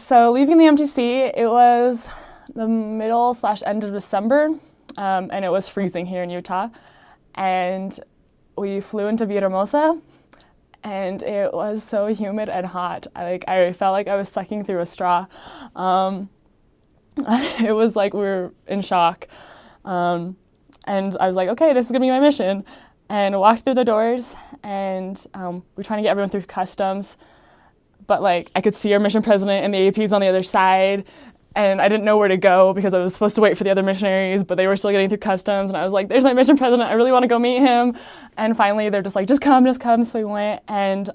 So leaving the MTC, it was the middle/end of December, and it was freezing here in Utah. And we flew into Villahermosa, and it was so humid and hot. I felt like I was sucking through a straw. It was like we were in shock. And I was like, okay, this is gonna be my mission. And I walked through the doors, and we're trying to get everyone through customs. But like, I could see our mission president and the APs on the other side, and I didn't know where to go because I was supposed to wait for the other missionaries, but they were still getting through customs. And I was like, there's my mission president, I really want to go meet him. And finally, they're just like, just come. So we went, and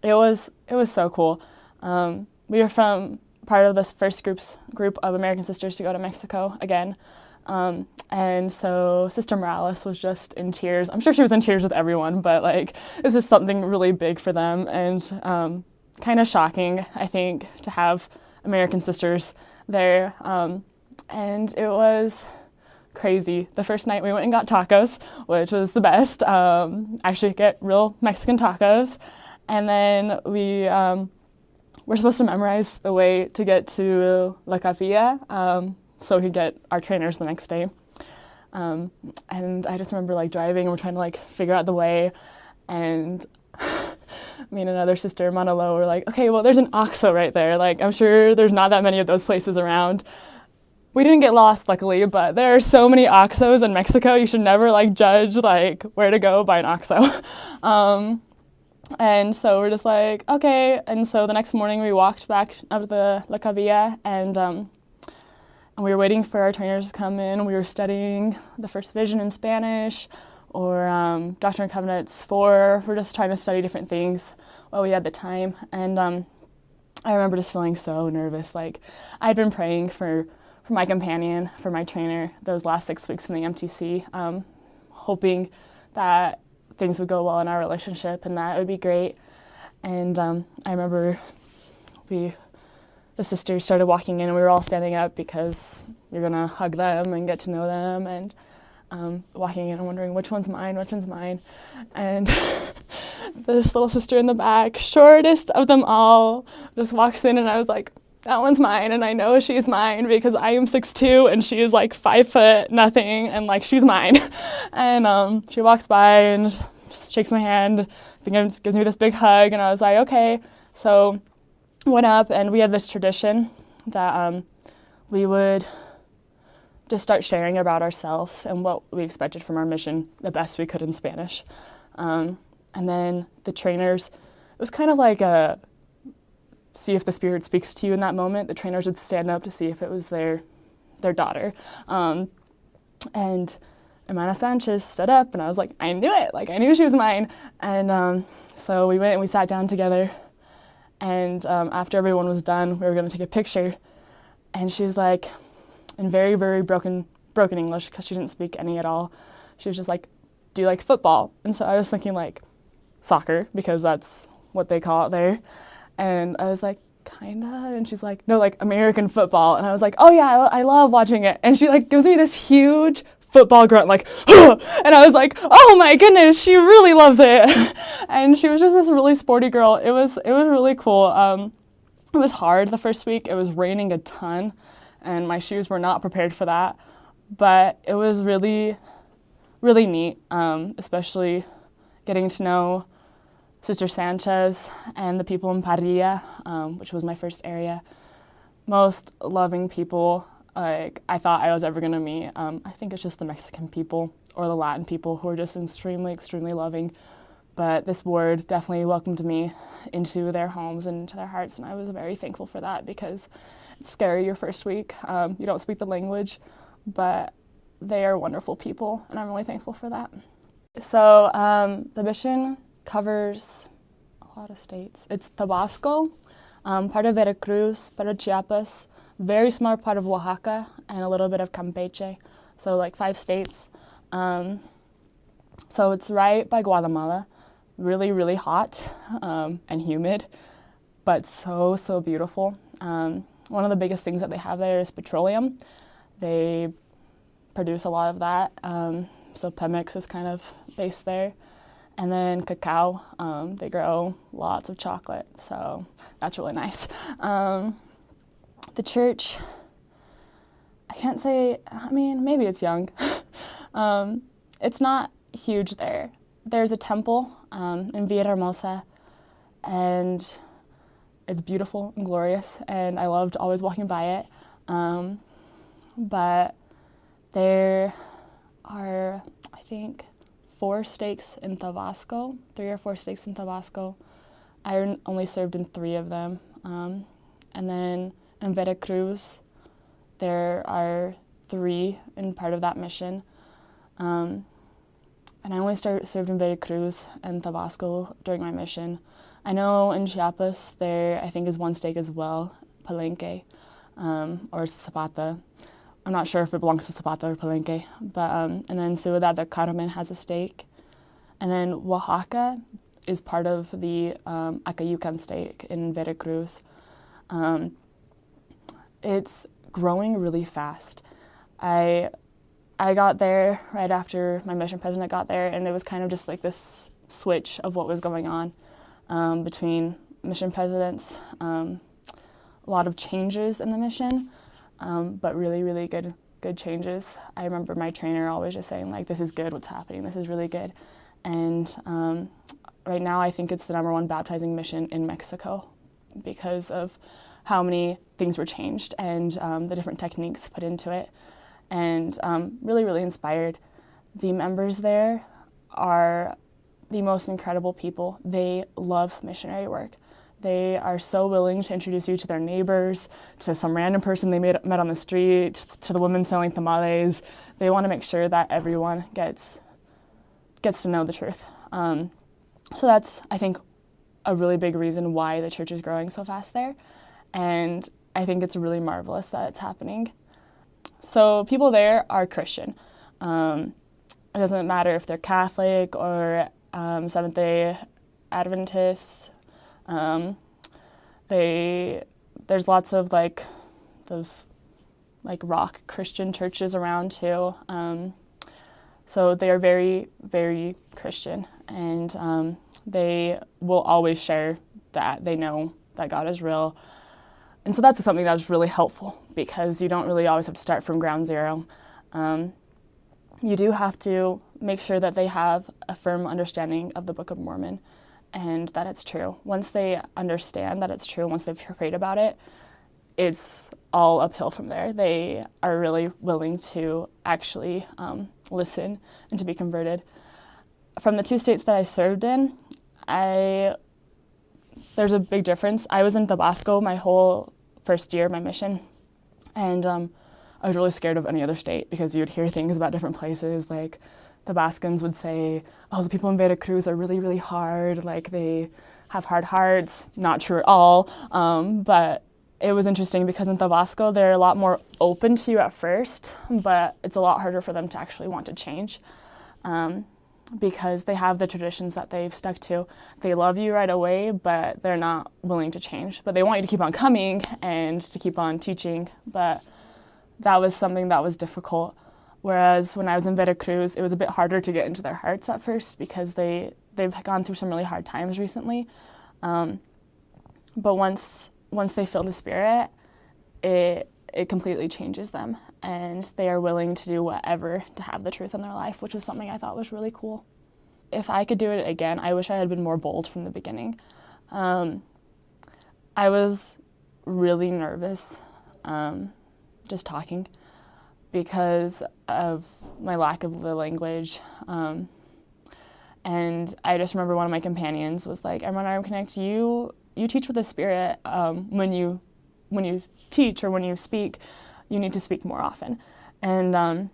it was so cool. We were from part of this first group of American sisters to go to Mexico again. And so Sister Morales was just in tears. I'm sure she was in tears with everyone, but like, this was something really big for them, and kind of shocking, I think, to have American sisters there. And it was crazy. The first night we went and got tacos, which was the best. Actually get real Mexican tacos. And then we were supposed to memorize the way to get to La Capilla, so we could get our trainers the next day. And I just remember like driving, and we're trying to like figure out the way, and me and another sister, Manolo, were like, okay, well, there's an OXXO right there. Like, I'm sure there's not that many of those places around. We didn't get lost, luckily, but there are so many OXXOs in Mexico. You should never like judge like where to go by an OXXO. And so we're just like, okay. And so the next morning we walked back up to the La Capilla, and we were waiting for our trainers to come in. We were studying the First Vision in Spanish, or Doctrine and Covenants 4. We're just trying to study different things while we had the time. And I remember just feeling so nervous. Like, I'd been praying for my companion, for my trainer, those last 6 weeks in the MTC, hoping that things would go well in our relationship and that it would be great. And I remember the sisters started walking in, and we were all standing up because you're gonna hug them and get to know them, and walking in and wondering which one's mine. And this little sister in the back, shortest of them all, just walks in, and I was like, that one's mine, and I know she's mine because I am 6'2", and she is like 5 foot nothing, and like, she's mine. And she walks by and just shakes my hand, I think gives me this big hug, and I was like, okay. So went up, and we had this tradition that we would just start sharing about ourselves and what we expected from our mission the best we could in Spanish. And then the trainers, it was kind of like a see if the Spirit speaks to you in that moment. The trainers would stand up to see if it was their daughter. And Hermana Sanchez stood up, and I was like, I knew it. Like, I knew she was mine. And so we went and we sat down together. And after everyone was done, we were going to take a picture. And she was like, in very, very broken English, because she didn't speak any at all, she was just like, do you like football? And so I was thinking like soccer, because that's what they call it there. And I was like, kinda. And she's like, no, like American football. And I was like, oh yeah, I love watching it. And she like gives me this huge football grunt, like, and I was like, oh my goodness, she really loves it. And she was just this really sporty girl. It was really cool. It was hard the first week. It was raining a ton, and my shoes were not prepared for that. But it was really, really neat, especially getting to know Sister Sanchez and the people in Parrilla, which was my first area. Most loving people like I thought I was ever going to meet. I think it's just the Mexican people or the Latin people who are just extremely, extremely loving. But this ward definitely welcomed me into their homes and into their hearts, and I was very thankful for that, because it's scary your first week. You don't speak the language, but they are wonderful people, and I'm really thankful for that. So the mission covers a lot of states. It's Tabasco, part of Veracruz, part of Chiapas, very small part of Oaxaca, and a little bit of Campeche, so like 5 states. So it's right by Guatemala, really, really hot and humid, but so, so beautiful. One of the biggest things that they have there is petroleum. They produce a lot of that, so Pemex is kind of based there. And then cacao, they grow lots of chocolate, so that's really nice. The church, I can't say, I mean, maybe it's young. It's not huge there. There's a temple in Villahermosa, and it's beautiful and glorious, and I loved always walking by it. But there are, I think, 4 stakes in Tabasco, 3 or 4 stakes in Tabasco. I only served in 3 of them. And then in Veracruz, there are 3 in part of that mission. And I only served in Veracruz and Tabasco during my mission. I know in Chiapas there, I think, is 1 stake as well, Palenque, or Zapata. I'm not sure if it belongs to Zapata or Palenque, but and then Ciudad del Carmen has a stake. And then Oaxaca is part of the Acayucan stake in Veracruz. It's growing really fast. I got there right after my mission president got there, and it was kind of just like this switch of what was going on between mission presidents. A lot of changes in the mission, but really, really good changes. I remember my trainer always just saying, like, this is good, what's happening, this is really good. And right now I think it's the #1 baptizing mission in Mexico because of how many things were changed and the different techniques put into it. And really, really inspired. The members there are the most incredible people. They love missionary work. They are so willing to introduce you to their neighbors, to some random person they met on the street, to the woman selling tamales. They want to make sure that everyone gets to know the truth. So that's, I think, a really big reason why the church is growing so fast there. And I think it's really marvelous that it's happening. So people there are Christian. It doesn't matter if they're Catholic or Seventh-day Adventists. There's lots of those rock Christian churches around too. So they are very, very Christian, and they will always share that they know that God is real. And so that's something that was really helpful because you don't really always have to start from ground zero. You do have to make sure that they have a firm understanding of the Book of Mormon and that it's true. Once they understand that it's true, once they've prayed about it, it's all uphill from there. They are really willing to actually listen and to be converted. From the 2 states that I served in, there's a big difference. I was in Tabasco my whole first year of my mission, and I was really scared of any other state because you'd hear things about different places. Like Tabascans would say, oh, the people in Veracruz are really, really hard, like they have hard hearts. Not true at all, but it was interesting because in Tabasco, they're a lot more open to you at first, but it's a lot harder for them to actually want to change because they have the traditions that they've stuck to. They love you right away, but they're not willing to change. But they want you to keep on coming and to keep on teaching, but that was something that was difficult. Whereas when I was in Veracruz, it was a bit harder to get into their hearts at first because they've gone through some really hard times recently. But once they feel the Spirit, it completely changes them, and they are willing to do whatever to have the truth in their life, which was something I thought was really cool. If I could do it again, I wish I had been more bold from the beginning. I was really nervous just talking because of my lack of the language. And I just remember one of my companions was like, Everyone Arm Connect, you teach with the Spirit. When you teach or when you speak, you need to speak more often. And I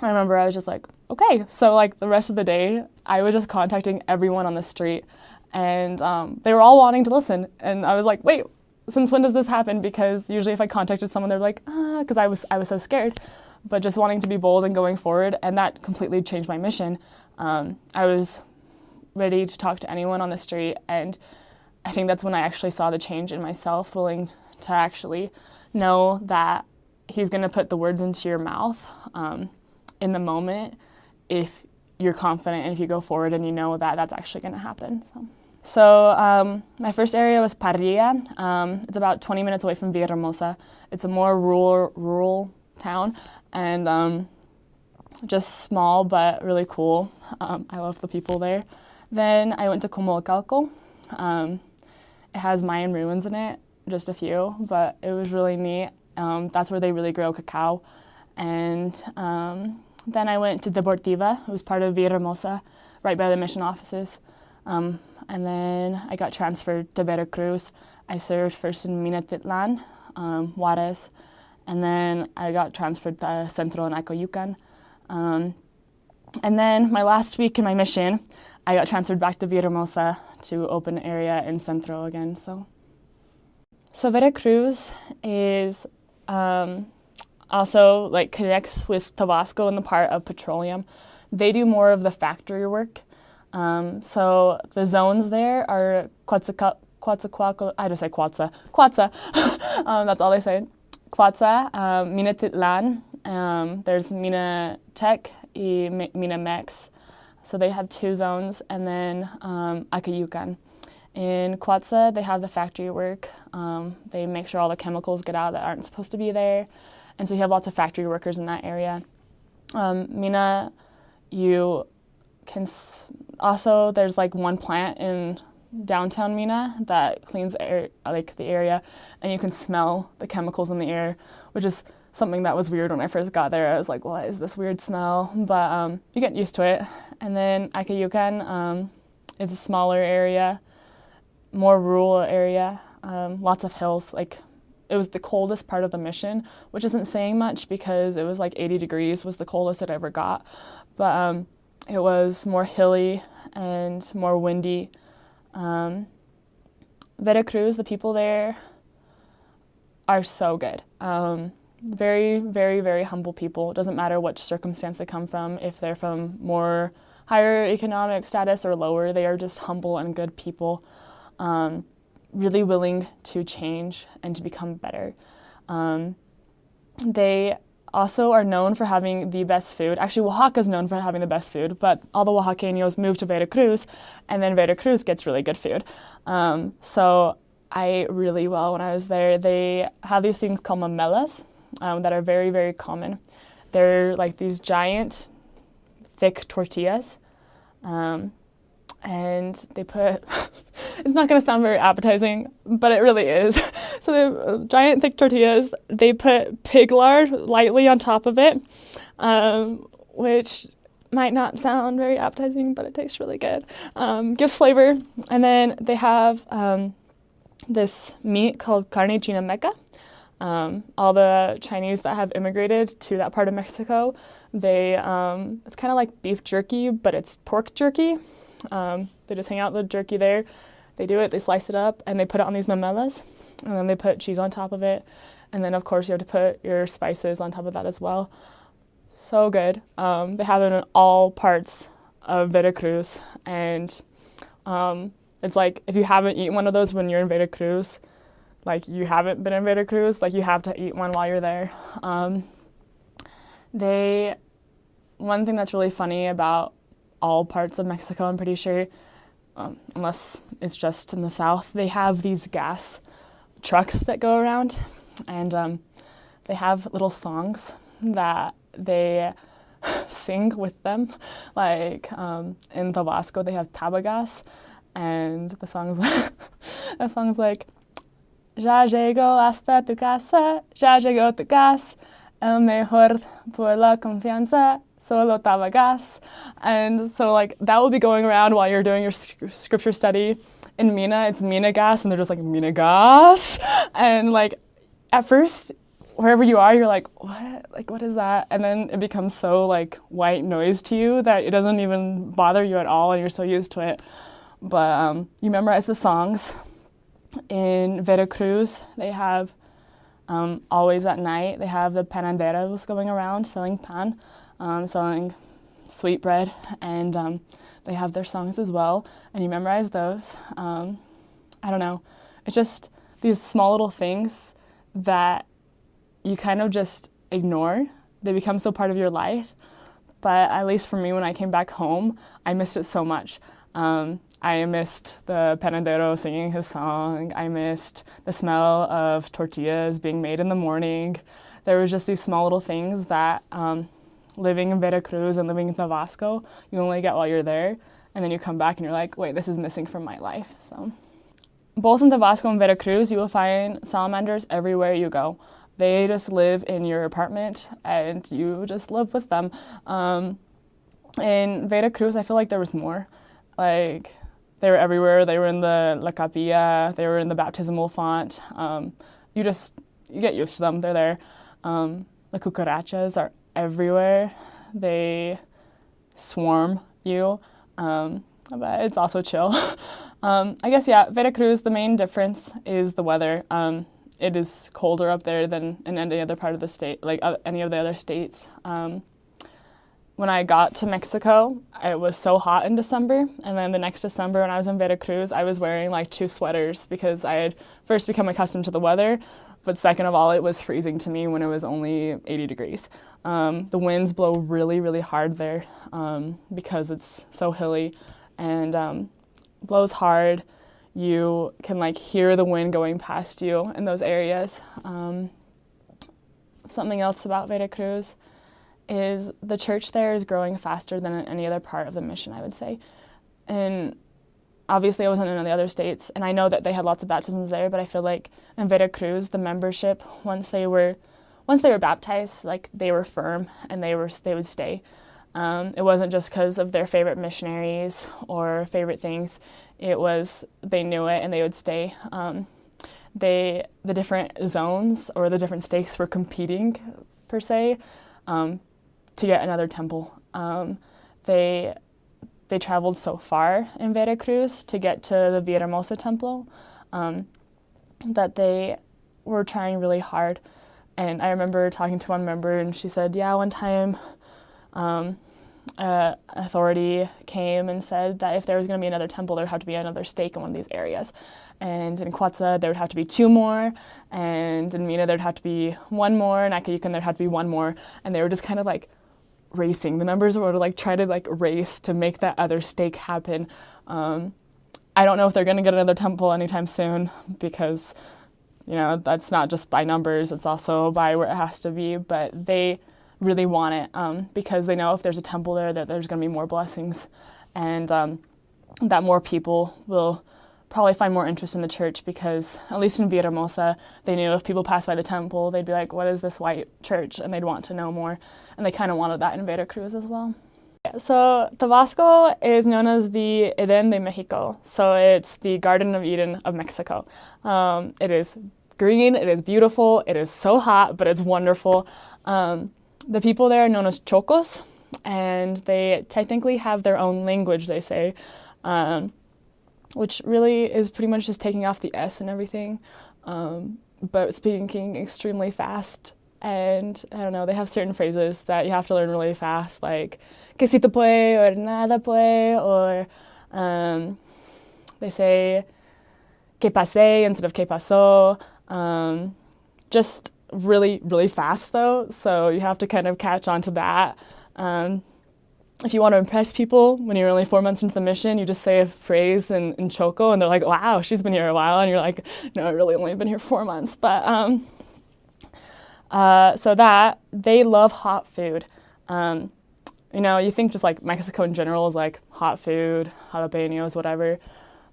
remember I was just like, okay. So the rest of the day, I was just contacting everyone on the street, and they were all wanting to listen. And I was like, wait, since when does this happen? Because usually if I contacted someone, they're like, because I was so scared. But just wanting to be bold and going forward, and that completely changed my mission. I was ready to talk to anyone on the street, and I think that's when I actually saw the change in myself, willing to actually know that He's going to put the words into your mouth in the moment if you're confident, and if you go forward and you know that that's actually going to happen. So my first area was Parrilla. It's about 20 minutes away from Villahermosa. It's a more rural town, and just small but really cool. I love the people there. Then I went to Comolcalco. It has Mayan ruins in it, just a few, but it was really neat. That's where they really grow cacao. And then I went to Deportiva. It was part of Villahermosa, right by the mission offices. And then I got transferred to Veracruz. I served first in Minatitlan, Juarez, and then I got transferred to Centro and Acoyucan. And then my last week in my mission, I got transferred back to Villahermosa to open area in Centro again. So Veracruz is also like connects with Tabasco in the part of petroleum. They do more of the factory work. So the zones there are Coatzacoalco, I just say Coatza. That's all they say. Coatza, Minatitlan, there's Mina Tech and Mina Mex. So they have two zones, and then Acoyucan. In Coatza, they have the factory work. They make sure all the chemicals get out that aren't supposed to be there. And so you have lots of factory workers in that area. Mina, you can also, there's like one plant in downtown Mina that cleans air, like the area, and you can smell the chemicals in the air, which is something that was weird when I first got there. I was like, what is this weird smell? But you get used to it. And then Acoyucan is a smaller area, more rural area, lots of hills. Like, it was the coldest part of the mission, which isn't saying much because it was like 80 degrees was the coldest it ever got. But it was more hilly and more windy. Veracruz, the people there are so good. Very, very, very humble people. It doesn't matter what circumstance they come from. If they're from more higher economic status or lower, they are just humble and good people, really willing to change and to become better. They also are known for having the best food. Actually, Oaxaca is known for having the best food, but all the Oaxaqueños move to Veracruz, and then Veracruz gets really good food. So I ate really well when I was there. They have these things called mamelas that are very, very common. They're like these giant, thick tortillas, and they put, it's not going to sound very appetizing, but it really is. So they're giant, thick tortillas. They put pig lard lightly on top of it, which might not sound very appetizing, but it tastes really good. Gives flavor. And then they have this meat called carne chinameca. All the Chinese that have immigrated to that part of Mexico, they it's kind of like beef jerky, but it's pork jerky. They just hang out the jerky there. They do it, they slice it up, and they put it on these mamelas, and then they put cheese on top of it. And then, of course, you have to put your spices on top of that as well. So good. They have it in all parts of Veracruz. And it's like, if you haven't eaten one of those when you're in Veracruz, like, you haven't been in Veracruz, like, you have to eat one while you're there. One thing that's really funny about all parts of Mexico, I'm pretty sure, unless it's just in the south, they have these gas trucks that go around, and they have little songs that they sing with them. Like in Tabasco, they have tabagas, and the song's like, Ya llegó hasta tu casa, ya llegó tu gas, el mejor por la confianza, solo tabagas. And so, like, that will be going around while you're doing your scripture study. In Mina, it's Mina gas, and they're just like, Mina gas. And, like, at first, wherever you are, you're like, what? Like, what is that? And then it becomes so, like, white noise to you that it doesn't even bother you at all, and you're so used to it. But you memorize the songs. In Veracruz, they have, always at night, they have the pananderos going around selling pan, selling sweet bread, and they have their songs as well, and you memorize those. I don't know, it's just these small little things that you kind of just ignore. They become so part of your life, But at least for me, when I came back home, I missed it so much. I missed the panadero singing his song. I missed the smell of tortillas being made in the morning. There was just these small little things that living in Veracruz and living in Tabasco, you only get while you're there. And then you come back and you're like, wait, this is missing from my life. So both in Tabasco and Veracruz, you will find salamanders everywhere you go. They just live in your apartment and you just live with them. In Veracruz, I feel like there was more. Like, they were everywhere. They were in the La Capilla. They were in the baptismal font. You get used to them. They're there. The cucarachas are everywhere. They swarm you, but it's also chill. I guess, yeah, Veracruz, the main difference is the weather. It is colder up there than in any other part of the state, like any of the other states. When I got to Mexico, it was so hot in December, and then the next December when I was in Veracruz, I was wearing like 2 sweaters because I had first become accustomed to the weather, but second of all, it was freezing to me when it was only 80 degrees. The winds blow really, really hard there because it's so hilly, and blows hard. You can like hear the wind going past you in those areas. Something else about Veracruz is the church there is growing faster than in any other part of the mission, I would say. And obviously I wasn't in the other states, and I know that they had lots of baptisms there, but I feel like in Veracruz, the membership, once they were baptized, like they were firm and they would stay. It wasn't just because of their favorite missionaries or favorite things. It was they knew it and they would stay. The different zones or the different stakes were competing, per se, to get another temple. They traveled so far in Veracruz to get to the Villahermosa temple that they were trying really hard. And I remember talking to one member, and she said, yeah, one time authority came and said that if there was going to be another temple, there would have to be another stake in one of these areas. And in Cuatza, there would have to be 2 more, and in Mina, there'd have to be 1 more, and Acayucan, there'd have to be 1 more, and they were just kind of like racing. The members were like trying to like race to make that other stake happen. I don't know if they're going to get another temple anytime soon because, you know, that's not just by numbers, it's also by where it has to be, but they really want it because they know if there's a temple there that there's going to be more blessings, and that more people will probably find more interest in the church because, at least in Villahermosa, they knew if people passed by the temple, they'd be like, what is this white church? And they'd want to know more, and they kind of wanted that in Veracruz as well. Yeah, so Tabasco is known as the Eden de Mexico, so it's the Garden of Eden of Mexico. It is green, it is beautiful, it is so hot, but it's wonderful. The people there are known as Chocos, and they technically have their own language, they say, which really is pretty much just taking off the S and everything, but speaking extremely fast. And I don't know, they have certain phrases that you have to learn really fast, like que si te puede or nada puede, or they say que pasé instead of que pasó. Just really, really fast though, so you have to kind of catch on to that. If you want to impress people when you're only 4 months into the mission, you just say a phrase in Choco and they're like, wow, she's been here a while, and you're like, no, I've really only been here 4 months. But so that, they love hot food. You know, you think just like Mexico in general is like hot food, jalapenos, whatever,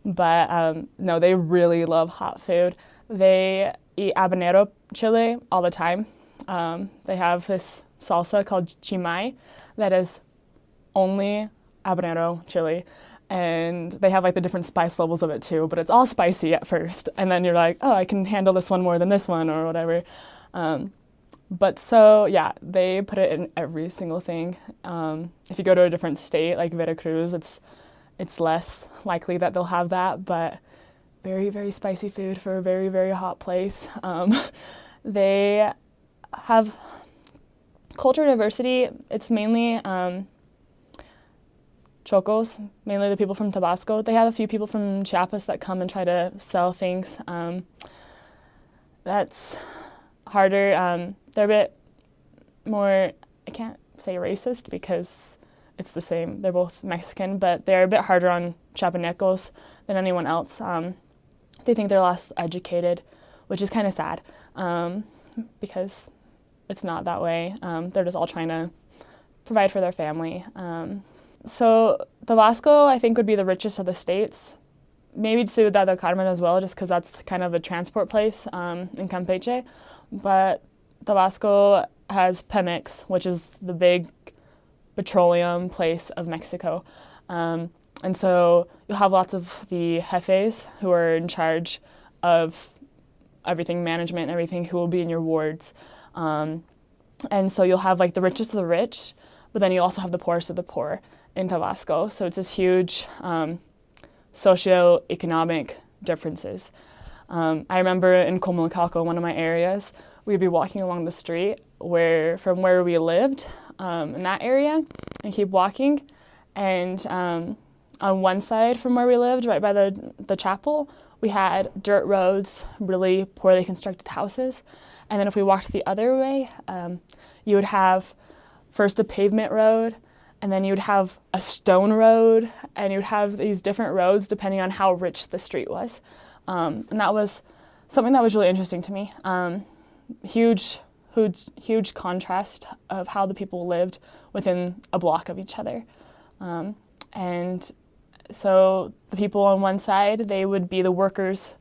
but no, they really love hot food. They eat habanero chile all the time. They have this salsa called chimay that is only habanero chili, and they have like the different spice levels of it too, but it's all spicy at first, and then you're like, oh, I can handle this one more than this one or whatever. But so yeah, they put it in every single thing. If you go to a different state like Veracruz, it's less likely that they'll have that, but very, very spicy food for a very, very hot place. They have culture diversity. It's mainly Chocos, mainly the people from Tabasco. They have a few people from Chiapas that come and try to sell things. That's harder. They're a bit more, I can't say racist because it's the same. They're both Mexican, but they're a bit harder on Chiapanecos than anyone else. They think they're less educated, which is kind of sad because it's not that way. They're just all trying to provide for their family. So Tabasco, I think, would be the richest of the states. Maybe Ciudad del Carmen as well, just because that's kind of a transport place in Campeche. But Tabasco has Pemex, which is the big petroleum place of Mexico. And so you'll have lots of the jefes who are in charge of everything, management, everything, who will be in your wards. And so you'll have like the richest of the rich, but then you also have the poorest of the poor in Tabasco. So it's this huge socioeconomic differences. I remember in Comulcalco, one of my areas, we'd be walking along the street from where we lived in that area and keep walking. And on one side from where we lived, right by the chapel, we had dirt roads, really poorly constructed houses. And then if we walked the other way, you would have first a pavement road, and then you would have a stone road, and you would have these different roads depending on how rich the street was. And that was something that was really interesting to me. Huge contrast of how the people lived within a block of each other. And so the people on one side, they would be the workers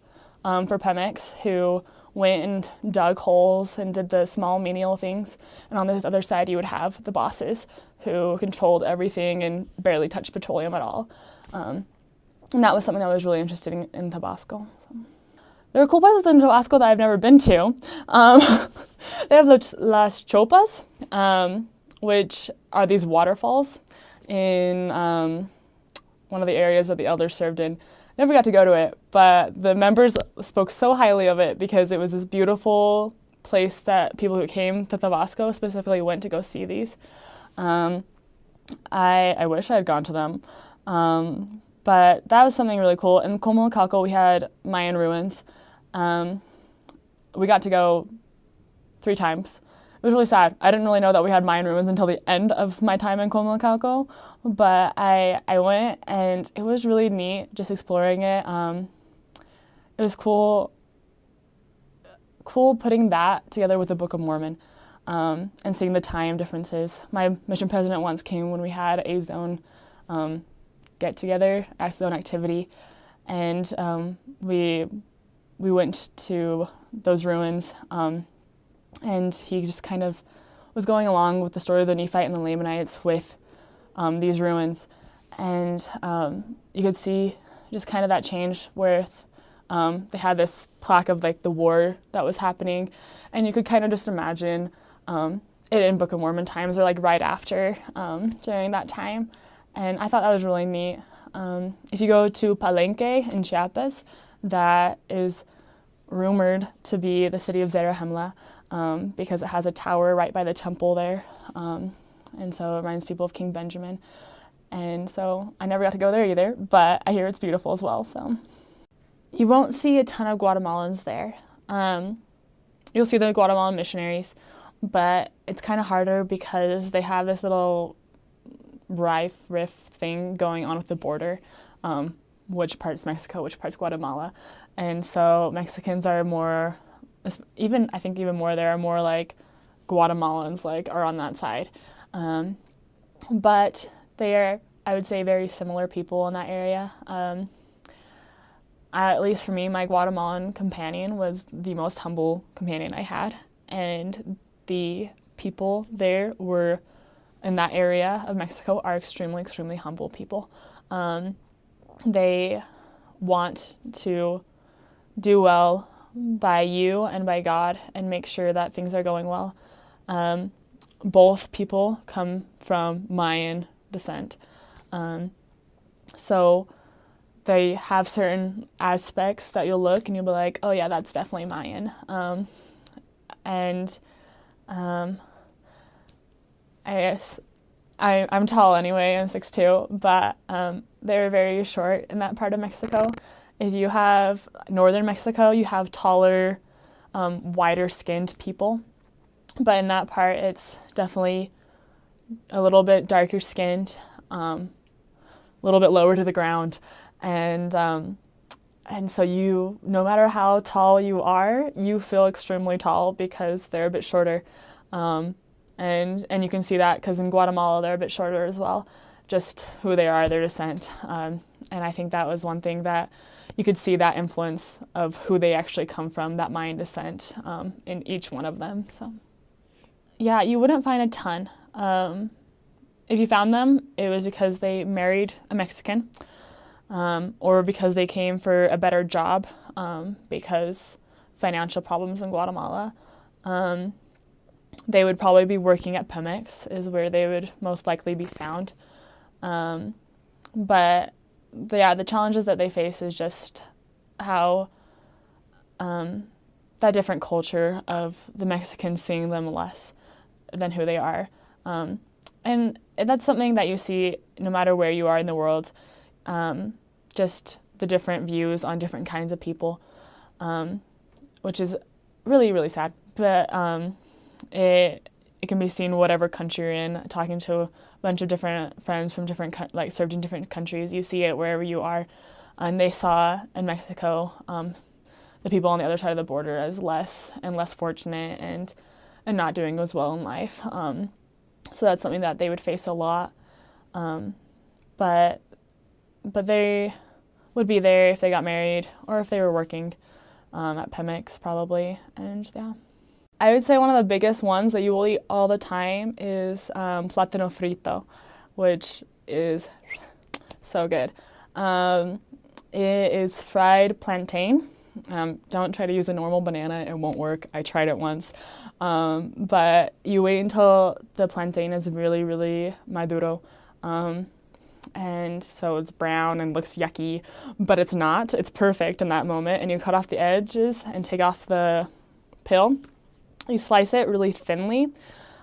for Pemex who went and dug holes and did the small menial things. And on the other side, you would have the bosses who controlled everything and barely touched petroleum at all. And that was something that was really interesting in Tabasco. So. There are cool places in Tabasco that I've never been to. They have Las Chopas, which are these waterfalls in one of the areas that the elders served in. Never got to go to it, but the members spoke so highly of it because it was this beautiful place that people who came to Tabasco specifically went to go see these. I wish I had gone to them, but that was something really cool. In Comulcalco, we had Mayan ruins. We got to go 3 times. It was really sad. I didn't really know that we had Mayan ruins until the end of my time in Comulcalco, but I went and it was really neat just exploring it. It was cool putting that together with the Book of Mormon and seeing the time differences. My mission president once came when we had a zone get-together, a zone activity, and we went to those ruins. And he just kind of was going along with the story of the Nephite and the Lamanites with these ruins. And you could see just kind of that change where they had this plaque of like the war that was happening. And you could kind of just imagine it in Book of Mormon times or like right after during that time. And I thought that was really neat. If you go to Palenque in Chiapas, that is rumored to be the city of Zarahemla. Because it has a tower right by the temple there. And so it reminds people of King Benjamin. And so I never got to go there either, but I hear it's beautiful as well. So you won't see a ton of Guatemalans there. You'll see the Guatemalan missionaries, but it's kind of harder because they have this little riff thing going on with the border. Which part's Mexico, which part's Guatemala. And so Mexicans are more... I think even more, there are more like Guatemalans like are on that side. But they are, I would say, very similar people in that area. At least for me, my Guatemalan companion was the most humble companion I had. And the people there were, in that area of Mexico, are extremely, extremely humble people. They want to do well by you and by God and make sure that things are going well. Both people come from Mayan descent. So they have certain aspects that you'll look and you'll be like, oh yeah, that's definitely Mayan. I guess I'm tall anyway, I'm 6'2", but they're very short in that part of Mexico. If you have northern Mexico, you have taller, wider-skinned people. But in that part, it's definitely a little bit darker skinned, a little bit lower to the ground, and so you, no matter how tall you are, you feel extremely tall because they're a bit shorter. And you can see that because in Guatemala they're a bit shorter as well, just who they are, their descent. And I think that was one thing that you could see, that influence of who they actually come from, that Mayan descent, in each one of them. So yeah, you wouldn't find a ton. If you found them, it was because they married a Mexican, or because they came for a better job, because financial problems in Guatemala. They would probably be working at Pemex is where they would most likely be found. But yeah, the challenges that they face is just how that different culture of the Mexicans seeing them less than who they are. And that's something that you see no matter where you are in the world, just the different views on different kinds of people, which is really, really sad. But it can be seen whatever country you're in. Talking to a bunch of different friends from different, served in different countries, you see it wherever you are. And they saw in Mexico the people on the other side of the border as less and less fortunate and not doing as well in life. So that's something that they would face a lot. But they would be there if they got married or if they were working at Pemex probably. And yeah. I would say one of the biggest ones that you will eat all the time is plátano frito, which is so good. It is fried plantain. Don't try to use a normal banana, it won't work. I tried it once. But you wait until the plantain is really, really maduro. And so it's brown and looks yucky, but it's not. It's perfect in that moment. And you cut off the edges and take off the peel. You slice it really thinly.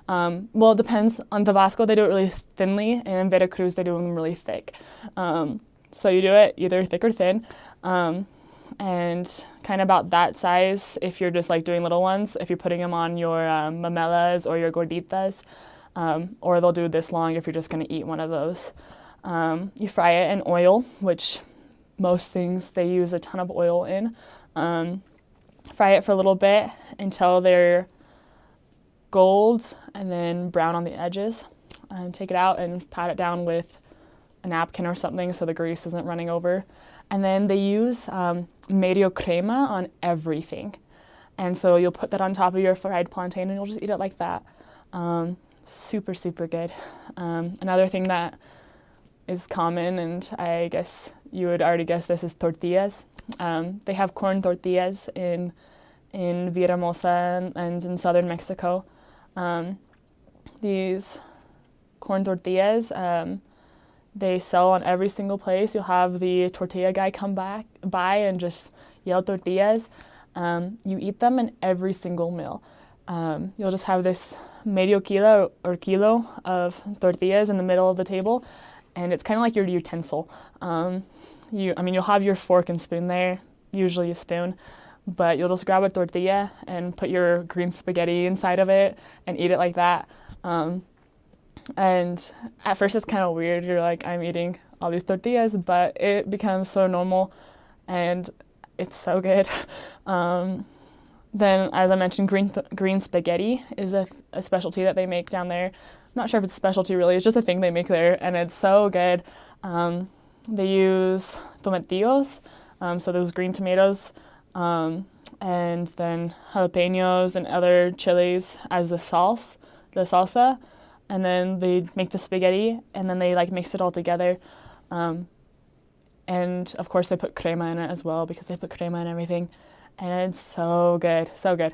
Well, it depends. On Tabasco, they do it really thinly, and in Veracruz, they do them really thick. So you do it either thick or thin, and kind of about that size if you're just like doing little ones, if you're putting them on your mamelas or your gorditas, or they'll do this long if you're just going to eat one of those. You fry it in oil, which most things they use a ton of oil in. Fry it for a little bit until they're gold and then brown on the edges. And take it out and pat it down with a napkin or something so the grease isn't running over. And then they use medio crema on everything. And so you'll put that on top of your fried plantain and you'll just eat it like that. Super, super good. Another thing that is common, and I guess you would already guess this, is tortillas. They have corn tortillas in Villahermosa and in southern Mexico. These corn tortillas, they sell on every single place. You'll have the tortilla guy come by and just yell tortillas. You eat them in every single meal. You'll just have this medio kilo or kilo of tortillas in the middle of the table, and it's kind of like your utensil. You'll have your fork and spoon there, usually a spoon, but you'll just grab a tortilla and put your green spaghetti inside of it and eat it like that. And at first it's kind of weird. You're like, I'm eating all these tortillas, but it becomes so normal and it's so good. Then, as I mentioned, green spaghetti is a specialty that they make down there. I'm not sure if it's a specialty really, it's just a thing they make there, and it's so good. They use tomatillos, so those green tomatoes, and then jalapenos and other chilies as the salsa, and then they make the spaghetti, and then they mix it all together. And of course they put crema in it as well because they put crema in everything. And it's so good, so good.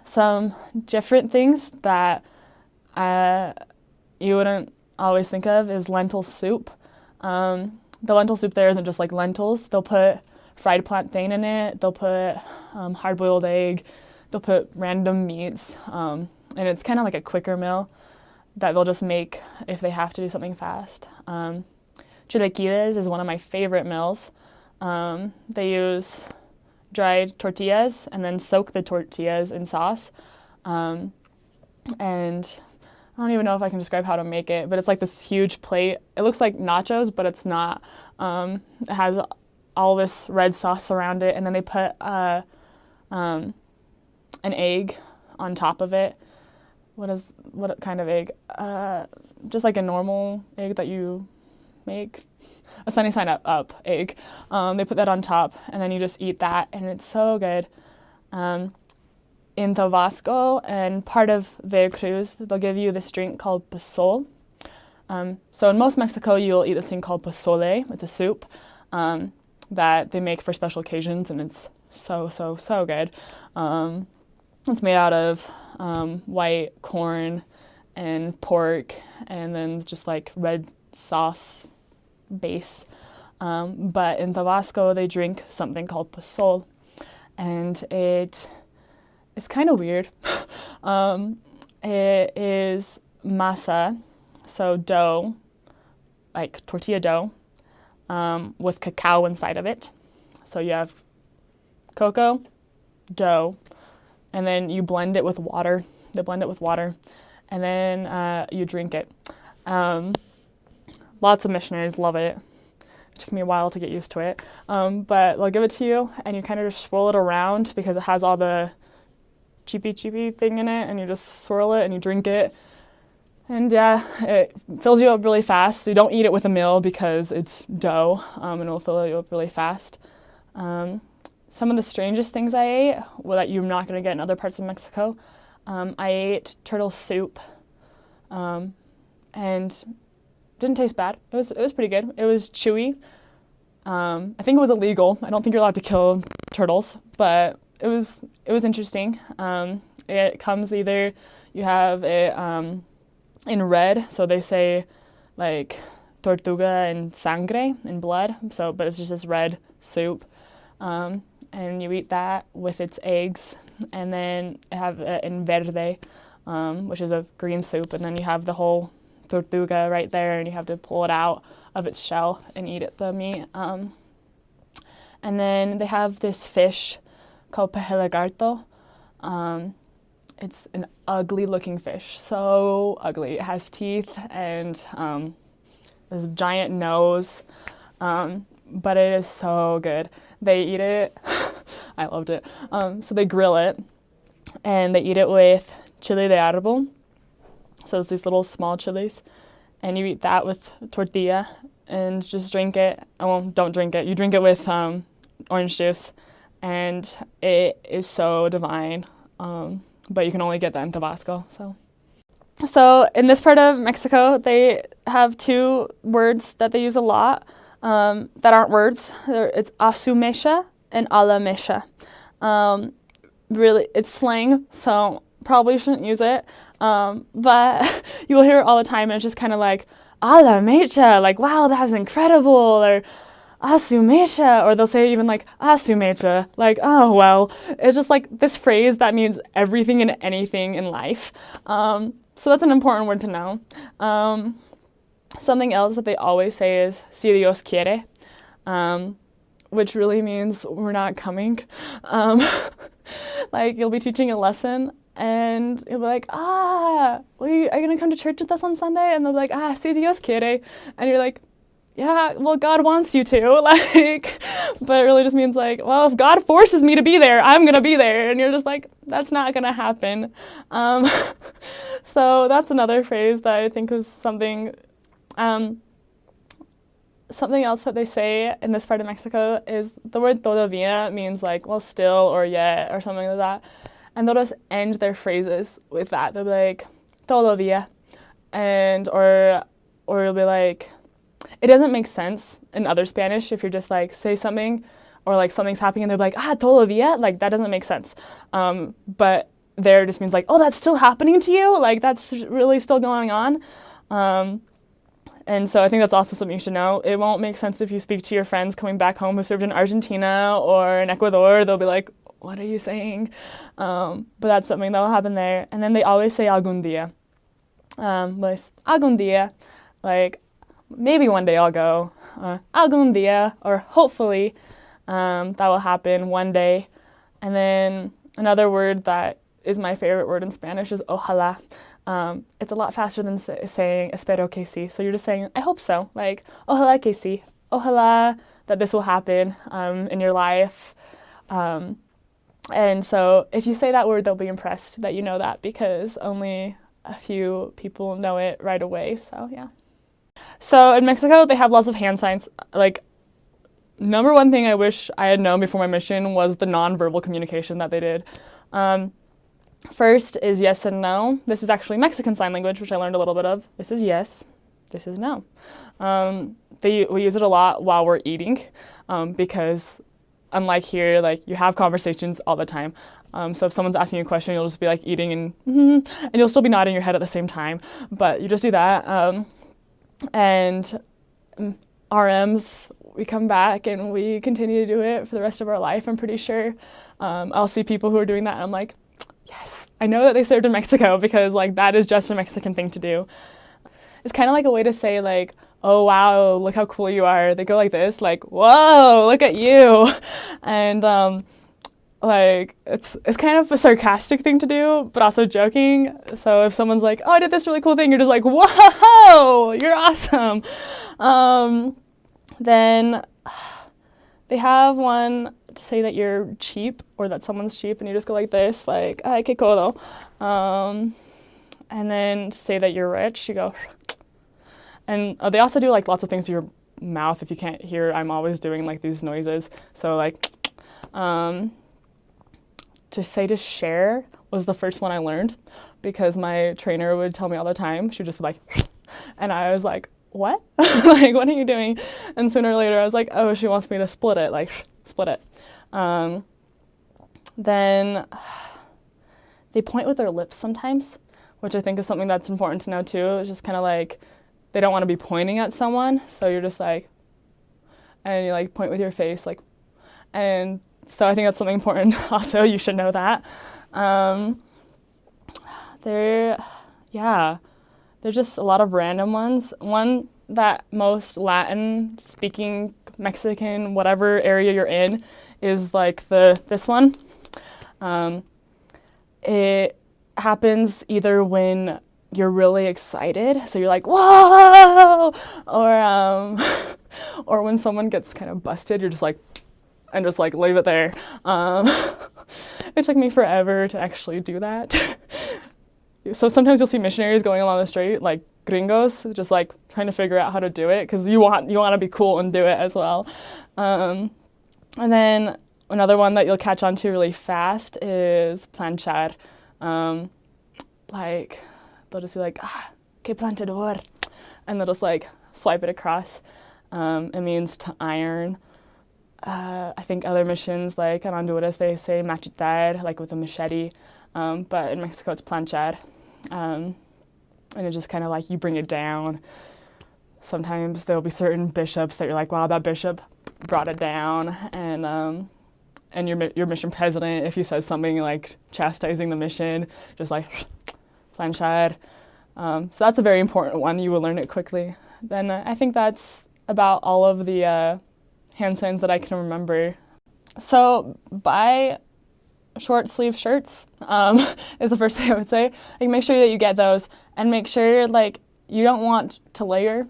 Some different things that you wouldn't always think of is lentil soup. The lentil soup there isn't just like lentils. They'll put fried plantain in it. They'll put hard-boiled egg. They'll put random meats. And it's kind of like a quicker meal that they'll just make if they have to do something fast. Chilaquiles is one of my favorite meals. They use dried tortillas and then soak the tortillas in sauce. And I don't even know if I can describe how to make it, but it's like this huge plate. It looks like nachos, but it's not. It has all this red sauce around it, and then they put an egg on top of it. What kind of egg? Just like a normal egg that you make. A sunny side up egg. They put that on top, and then you just eat that, and it's so good. In Tabasco and part of Veracruz, they'll give you this drink called pozole. So in most Mexico, you'll eat this thing called pozole. It's a soup that they make for special occasions, and it's so good. It's made out of white corn and pork, and then just like red sauce base. But in Tabasco, they drink something called pozole, and it's kind of weird. It is masa, so dough, like tortilla dough, with cacao inside of it. So you have cocoa, dough, and then you blend it with water. They blend it with water, and then you drink it. Lots of missionaries love it. It took me a while to get used to it. But they'll give it to you, and you kind of just swirl it around because it has all the cheapy thing in it, and you just swirl it and you drink it. And yeah, it fills you up really fast. So you don't eat it with a meal because it's dough, and it'll fill you up really fast. Some of the strangest things I ate, well, that you're not going to get in other parts of Mexico, I ate turtle soup, and didn't taste bad. It was pretty good. It was chewy. I think it was illegal. I don't think you're allowed to kill turtles, but it was interesting. It comes either you have it in red, so they say like tortuga and sangre, in blood. So, but it's just this red soup, and you eat that with its eggs, and then you have it in verde, which is a green soup, and then you have the whole tortuga right there, and you have to pull it out of its shell and eat it, the meat. And then they have this fish called pehelagarto. It's an ugly looking fish, so ugly. It has teeth and this giant nose, but it is so good. They eat it, I loved it. So they grill it, and they eat it with chile de árbol. So it's these little small chilies, and you eat that with tortilla and just drink it. Well, don't drink it. You drink it with orange juice, and it is so divine. But you can only get that in Tabasco. So in this part of Mexico, they have two words that they use a lot that aren't words. It's asumecha and a la mecha. Really, it's slang, so probably shouldn't use it. But you will hear it all the time, and it's just kind of like, a la mecha, like, wow, that was incredible, or asumecha, or they'll say even like asumecha, like, oh, well. It's just like this phrase that means everything and anything in life. So that's an important word to know. Something else that they always say is si Dios quiere, which really means we're not coming. Like, you'll be teaching a lesson, and you'll be like, are you going to come to church with us on Sunday? And they'll be like, si Dios quiere. And you're like, yeah, well, God wants you to, like, but it really just means like, well, if God forces me to be there, I'm going to be there. And you're just like, that's not going to happen. So that's another phrase that I think is something else that they say in this part of Mexico is the word todavía means like, well, still or yet or something like that. And they'll just end their phrases with that. They'll be like, todavía. And, or it'll be like, it doesn't make sense in other Spanish if you're just like, say something, or like something's happening and they're like, todavía, like that doesn't make sense. But there just means like, oh, that's still happening to you? Like that's really still going on? And so I think that's also something you should know. It won't make sense if you speak to your friends coming back home who served in Argentina or in Ecuador. They'll be like, what are you saying? But that's something that will happen there. And then they always say algún día. Pues algún día, like maybe one day I'll go. Algún día, or hopefully that will happen one day. And then another word that is my favorite word in Spanish, is ojalá. It's a lot faster than saying espero que sí. So you're just saying, I hope so. Like, ojalá que sí. Ojalá that this will happen in your life. And so if you say that word, they'll be impressed that you know that, because only a few people know it right away. So yeah. So in Mexico, they have lots of hand signs. Like, number one thing I wish I had known before my mission was the nonverbal communication that they did. First is yes and no. This is actually Mexican Sign Language, which I learned a little bit of. This is yes, this is no. We use it a lot while we're eating, because unlike here, like, you have conversations all the time. So if someone's asking you a question, you'll just be like eating and you'll still be nodding your head at the same time, but you just do that. And RMs, we come back and we continue to do it for the rest of our life, I'm pretty sure. I'll see people who are doing that and I'm like, yes, I know that they served in Mexico, because like that is just a Mexican thing to do. It's kind of like a way to say like, oh wow, look how cool you are. They go like this, like, whoa, look at you. And like it's kind of a sarcastic thing to do, but also joking. So if someone's like, oh, I did this really cool thing, you're just like, whoa, you're awesome. Then they have one to say that you're cheap or that someone's cheap, and you just go like this, like, ay, que codo. And then to say that you're rich, you go, and they also do like lots of things with your mouth. If you can't hear, I'm always doing like these noises. So like, to say to share was the first one I learned, because my trainer would tell me all the time. She would just be like, and I was like, what? Like, what are you doing? And sooner or later I was like, oh, she wants me to split it, like split it. Then they point with their lips sometimes, which I think is something that's important to know too. It's just kind of like, they don't want to be pointing at someone, so you're just like, and you like point with your face, like, and so I think that's something important also. You should know that. There's just a lot of random ones. One that most Latin speaking Mexican, whatever area you're in, is like this one. It happens either when you're really excited, so you're like, whoa, or when someone gets kind of busted, you're just like, and just like leave it there. It took me forever to actually do that. So sometimes you'll see missionaries going along the street, like gringos, just like trying to figure out how to do it, because you want to be cool and do it as well. And then another one that you'll catch on to really fast is planchar. Like, they'll just be like, que plantador, and they'll just like swipe it across. It means to iron. I think other missions, like in Honduras, they say machetar, like with a machete, but in Mexico it's planchar. And it's just kind of like you bring it down. Sometimes there'll be certain bishops that you're like, wow, that bishop brought it down, and your mission president, if he says something like chastising the mission, just like planchar. So that's a very important one. You will learn it quickly. Then I think that's about all of the hand signs that I can remember. So buy short sleeve shirts is the first thing I would say. Like, make sure that you get those, and make sure like you don't want to layer.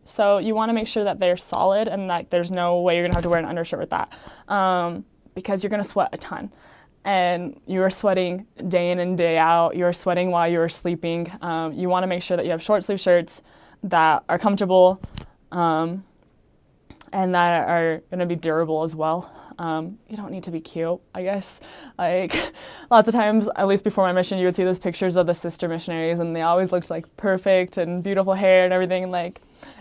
So you want to make sure that they're solid and that there's no way you're gonna have to wear an undershirt with that, because you're gonna sweat a ton. And you're sweating day in and day out. You're sweating while you're sleeping. You want to make sure that you have short sleeve shirts that are comfortable, and that are going to be durable as well. You don't need to be cute, I guess. Like, lots of times, at least before my mission, you would see those pictures of the sister missionaries, and they always looked like perfect and beautiful hair and everything. Like,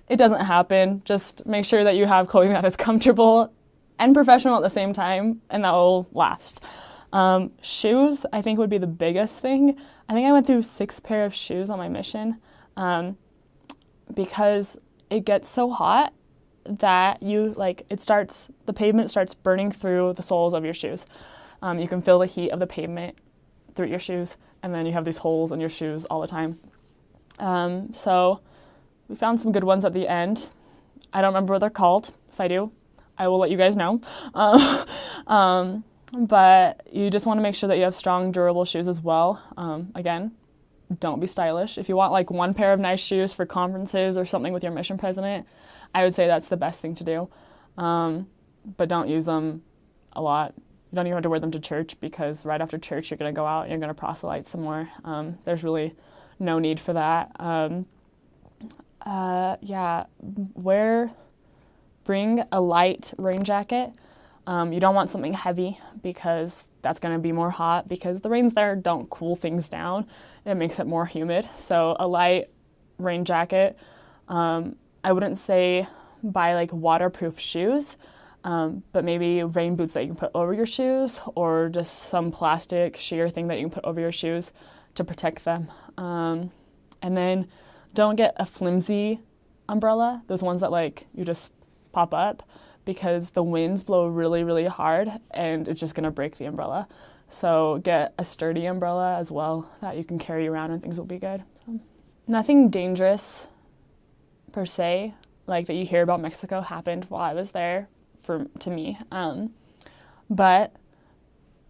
it doesn't happen. Just make sure that you have clothing that is comfortable and professional at the same time, and that will last. Shoes, I think, would be the biggest thing. I think I went through 6 pair of shoes on my mission, because it gets so hot that the pavement starts burning through the soles of your shoes. You can feel the heat of the pavement through your shoes, and then you have these holes in your shoes all the time. So we found some good ones at the end. I don't remember what they're called. If I do, I will let you guys know. but you just want to make sure that you have strong, durable shoes as well. Again, don't be stylish. If you want like one pair of nice shoes for conferences or something with your mission president, I would say that's the best thing to do. But don't use them a lot. You don't even have to wear them to church, because right after church you're going to go out and you're going to proselyte some more. There's really no need for that. Yeah, bring a light rain jacket. You don't want something heavy, because that's going to be more hot, because the rains there don't cool things down. It makes it more humid. So a light rain jacket. I wouldn't say buy like waterproof shoes, but maybe rain boots that you can put over your shoes, or just some plastic sheer thing that you can put over your shoes to protect them. And then don't get a flimsy umbrella, those ones that like you just pop up, because the winds blow really, really hard and it's just going to break the umbrella. So get a sturdy umbrella as well that you can carry around and things will be good. So, nothing dangerous per se, like that you hear about Mexico, happened while I was there to me. But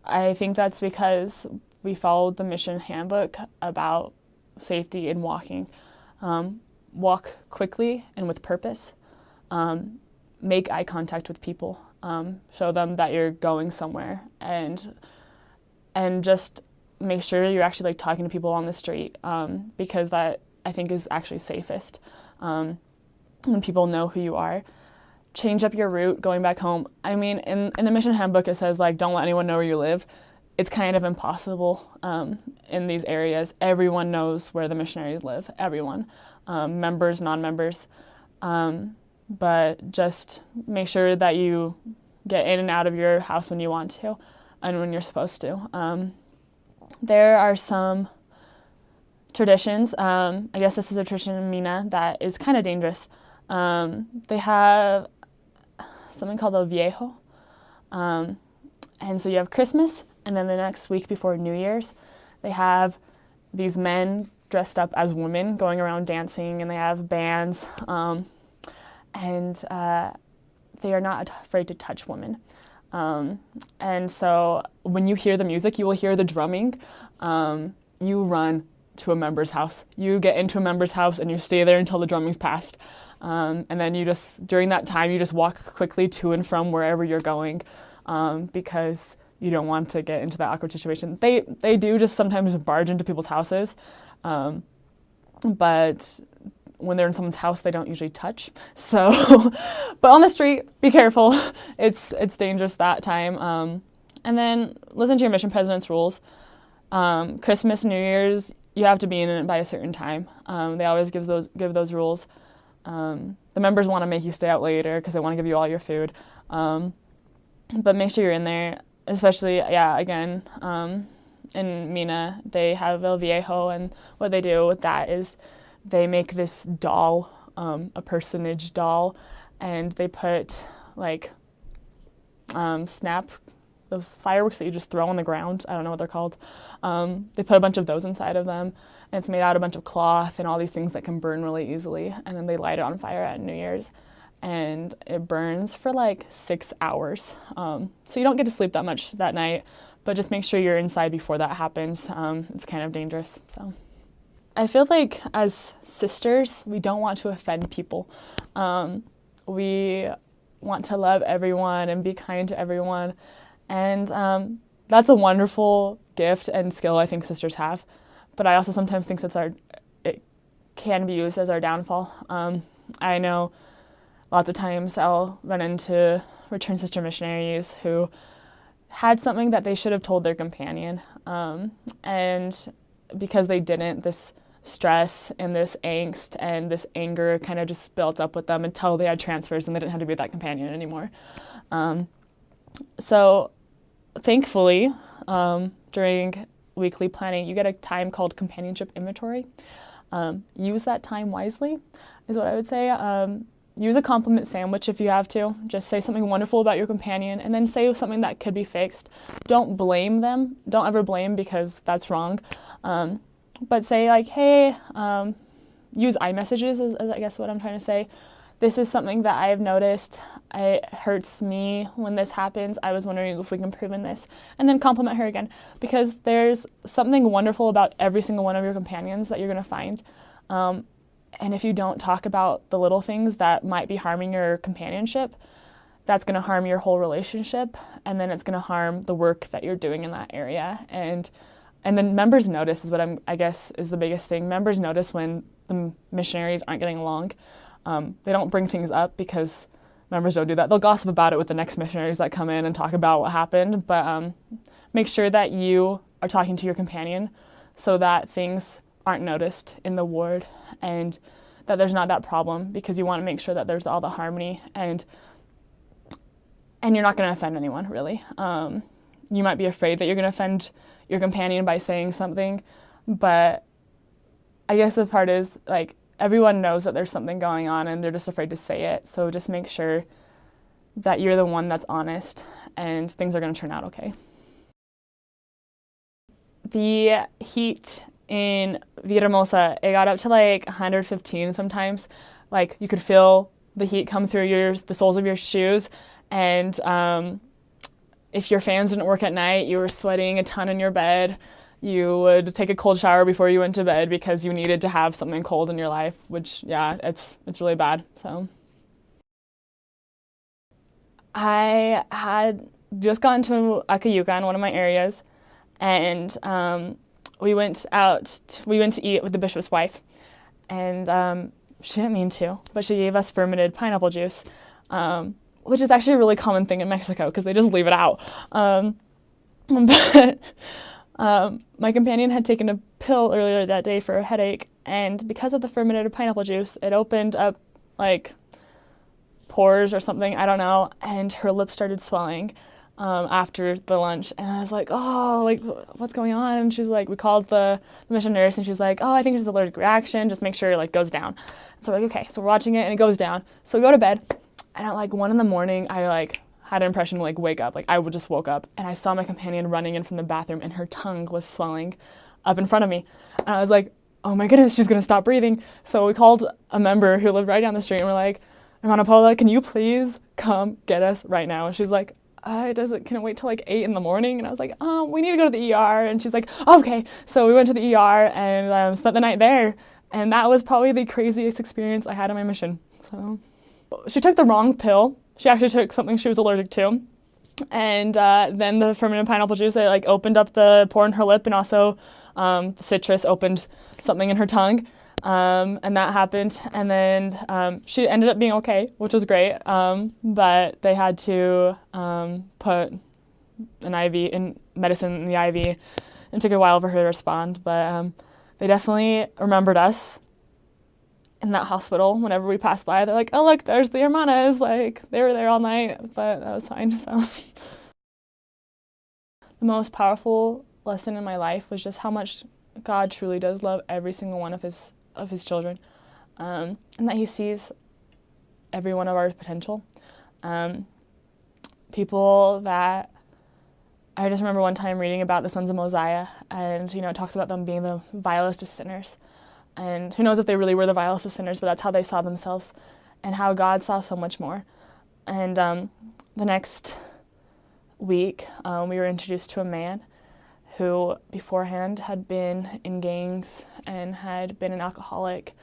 I think that's because we followed the mission handbook about safety in walking. Walk quickly and with purpose. Make eye contact with people. Show them that you're going somewhere, and just make sure you're actually like talking to people on the street, because that I think is actually safest. When people know who you are. Change up your route going back home. I mean, in the mission handbook it says like don't let anyone know where you live. It's kind of impossible in these areas. Everyone knows where the missionaries live. Everyone, members, non-members. But just make sure that you get in and out of your house when you want to and when you're supposed to. There are some traditions. I guess this is a tradition in Mina that is kind of dangerous. They have something called El Viejo. And so you have Christmas, and then the next week before New Year's, they have these men dressed up as women going around dancing, and they have bands. And they are not afraid to touch women. And so when you hear the music, you will hear the drumming. You run to a member's house. You get into a member's house and you stay there until the drumming's passed. And then you just, during that time, you just walk quickly to and from wherever you're going, because you don't want to get into that awkward situation. They do just sometimes barge into people's houses, but when they're in someone's house, they don't usually touch. So, but on the street, be careful. It's dangerous that time. And then listen to your mission president's rules. Christmas, New Year's, you have to be in it by a certain time. They always give those rules. The members want to make you stay out later because they want to give you all your food. But make sure you're in there, especially, again, in Mina, they have El Viejo, and what they do with that is they make this doll, a personage doll, and they put like those fireworks that you just throw on the ground. I don't know what they're called. They put a bunch of those inside of them, and it's made out of a bunch of cloth and all these things that can burn really easily. And then they light it on fire at New Year's, and it burns for like 6 hours. So you don't get to sleep that much that night, but just make sure you're inside before that happens. It's kind of dangerous. So I feel like as sisters, we don't want to offend people. We want to love everyone and be kind to everyone. And that's a wonderful gift and skill I think sisters have. But I also sometimes think it can be used as our downfall. I know lots of times I'll run into return sister missionaries who had something that they should have told their companion. And because they didn't, this stress and this angst and this anger kind of just built up with them until they had transfers and they didn't have to be with that companion anymore. So thankfully, during weekly planning, you get a time called companionship inventory. Use that time wisely is what I would say. Use a compliment sandwich if you have to. Just say something wonderful about your companion and then say something that could be fixed. Don't blame them. Don't ever blame, because that's wrong. But say like, hey, use iMessages is I guess what I'm trying to say. this is something that I've noticed. It hurts me when this happens. I was wondering if we can improve in this. And then compliment her again, because there's something wonderful about every single one of your companions that you're going to find. And if you don't talk about the little things that might be harming your companionship, that's going to harm your whole relationship, and then it's going to harm the work that you're doing in that area. And then members notice is what I guess is the biggest thing. Members notice when the missionaries aren't getting along. They don't bring things up because members don't do that. They'll gossip about it with the next missionaries that come in and talk about what happened, but make sure that you are talking to your companion so that things aren't noticed in the ward and that there's not that problem, because you want to make sure that there's all the harmony and you're not going to offend anyone, really. You might be afraid that you're going to offend your companion by saying something, but I guess the part is, like, everyone knows that there's something going on and they're just afraid to say it, so just make sure that you're the one that's honest and things are going to turn out okay. The heat in Villahermosa, it got up to like 115 sometimes. Like, you could feel the heat come through the soles of your shoes, and if your fans didn't work at night, you were sweating a ton in your bed. You would take a cold shower before you went to bed because you needed to have something cold in your life, which, yeah, it's really bad. So I had just gotten to Akayuka in one of my areas, and we went to eat with the bishop's wife, and she didn't mean to, but she gave us fermented pineapple juice, which is actually a really common thing in Mexico because they just leave it out. But my companion had taken a pill earlier that day for a headache, and because of the fermented pineapple juice, it opened up like pores or something, I don't know, and her lips started swelling after the lunch, and I was like, oh, like, what's going on? And she's like, we called the mission nurse, and she's like, oh, I think it's an allergic reaction, just make sure it like goes down. So we're like, okay, so we're watching it and it goes down. So we go to bed, and at like 1 a.m, I like had an impression to like wake up. Like, I just woke up and I saw my companion running in from the bathroom and her tongue was swelling up in front of me. And I was like, oh my goodness, she's gonna stop breathing. So we called a member who lived right down the street, and we're like, Hermana Paula, can you please come get us right now? And she's like, can it wait till like 8 a.m? And I was like, we need to go to the ER. And she's like, okay. So we went to the ER and spent the night there. And that was probably the craziest experience I had on my mission. So she took the wrong pill. She actually took something she was allergic to. And then the fermented pineapple juice, it like opened up the pore in her lip, and also the citrus opened something in her tongue. And that happened, and then she ended up being okay, which was great, but they had to put an IV in medicine in the IV, and it took a while for her to respond, but they definitely remembered us in that hospital. Whenever we passed by, they're like, oh look, there's the hermanas, like, they were there all night, but that was fine. So the most powerful lesson in my life was just how much God truly does love every single one of his children, and that he sees every one of our potential. People that, I just remember one time reading about the sons of Mosiah, and it talks about them being the vilest of sinners, and who knows if they really were the vilest of sinners, but that's how they saw themselves, and how God saw so much more. And the next week we were introduced to a man who beforehand had been in gangs and had been an alcoholic,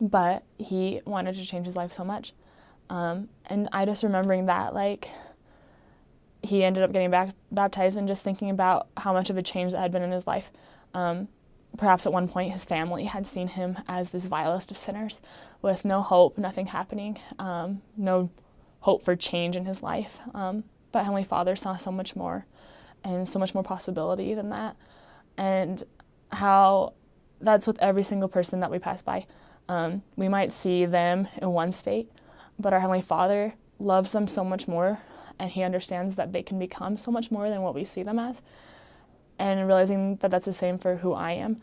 but he wanted to change his life so much. And I just remembering that, like, he ended up getting baptized, and just thinking about how much of a change that had been in his life. Perhaps at one point his family had seen him as this vilest of sinners with no hope, nothing happening, no hope for change in his life. But Heavenly Father saw so much more, and so much more possibility than that, and how that's with every single person that we pass by. We might see them in one state, but our Heavenly Father loves them so much more, and he understands that they can become so much more than what we see them as, and realizing that that's the same for who I am,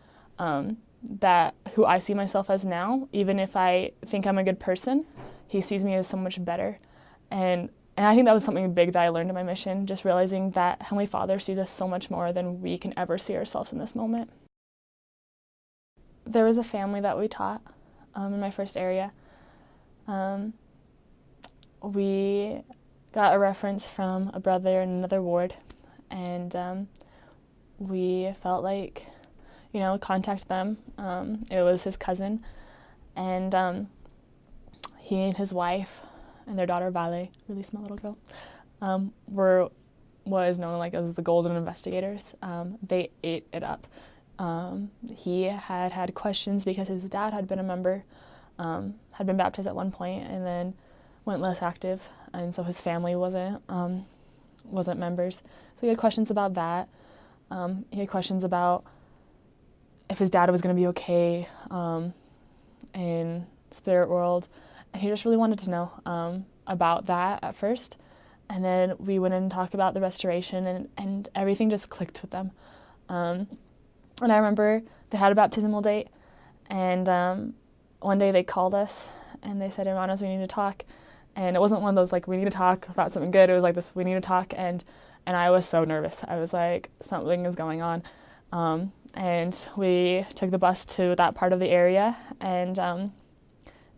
that who I see myself as now, even if I think I'm a good person, he sees me as so much better. And I think that was something big that I learned in my mission, just realizing that Heavenly Father sees us so much more than we can ever see ourselves in this moment. There was a family that we taught in my first area, We got a reference from a brother in another ward, and we felt like, contact them. It was his cousin, and he and his wife and their daughter Vale, really small little girl, was known like as the Golden Investigators. They ate it up. He had questions because his dad had been a member, had been baptized at one point, and then went less active, and so his family wasn't members. So he had questions about that. He had questions about if his dad was going to be okay in spirit world, and he just really wanted to know about that at first. And then we went in and talked about the restoration, and everything just clicked with them. And I remember they had a baptismal date, and one day they called us and they said, "Hermanos, we need to talk." And it wasn't one of those like, we need to talk about something good. It was like this, we need to talk. And I was so nervous. I was like, something is going on. And we took the bus to that part of the area, and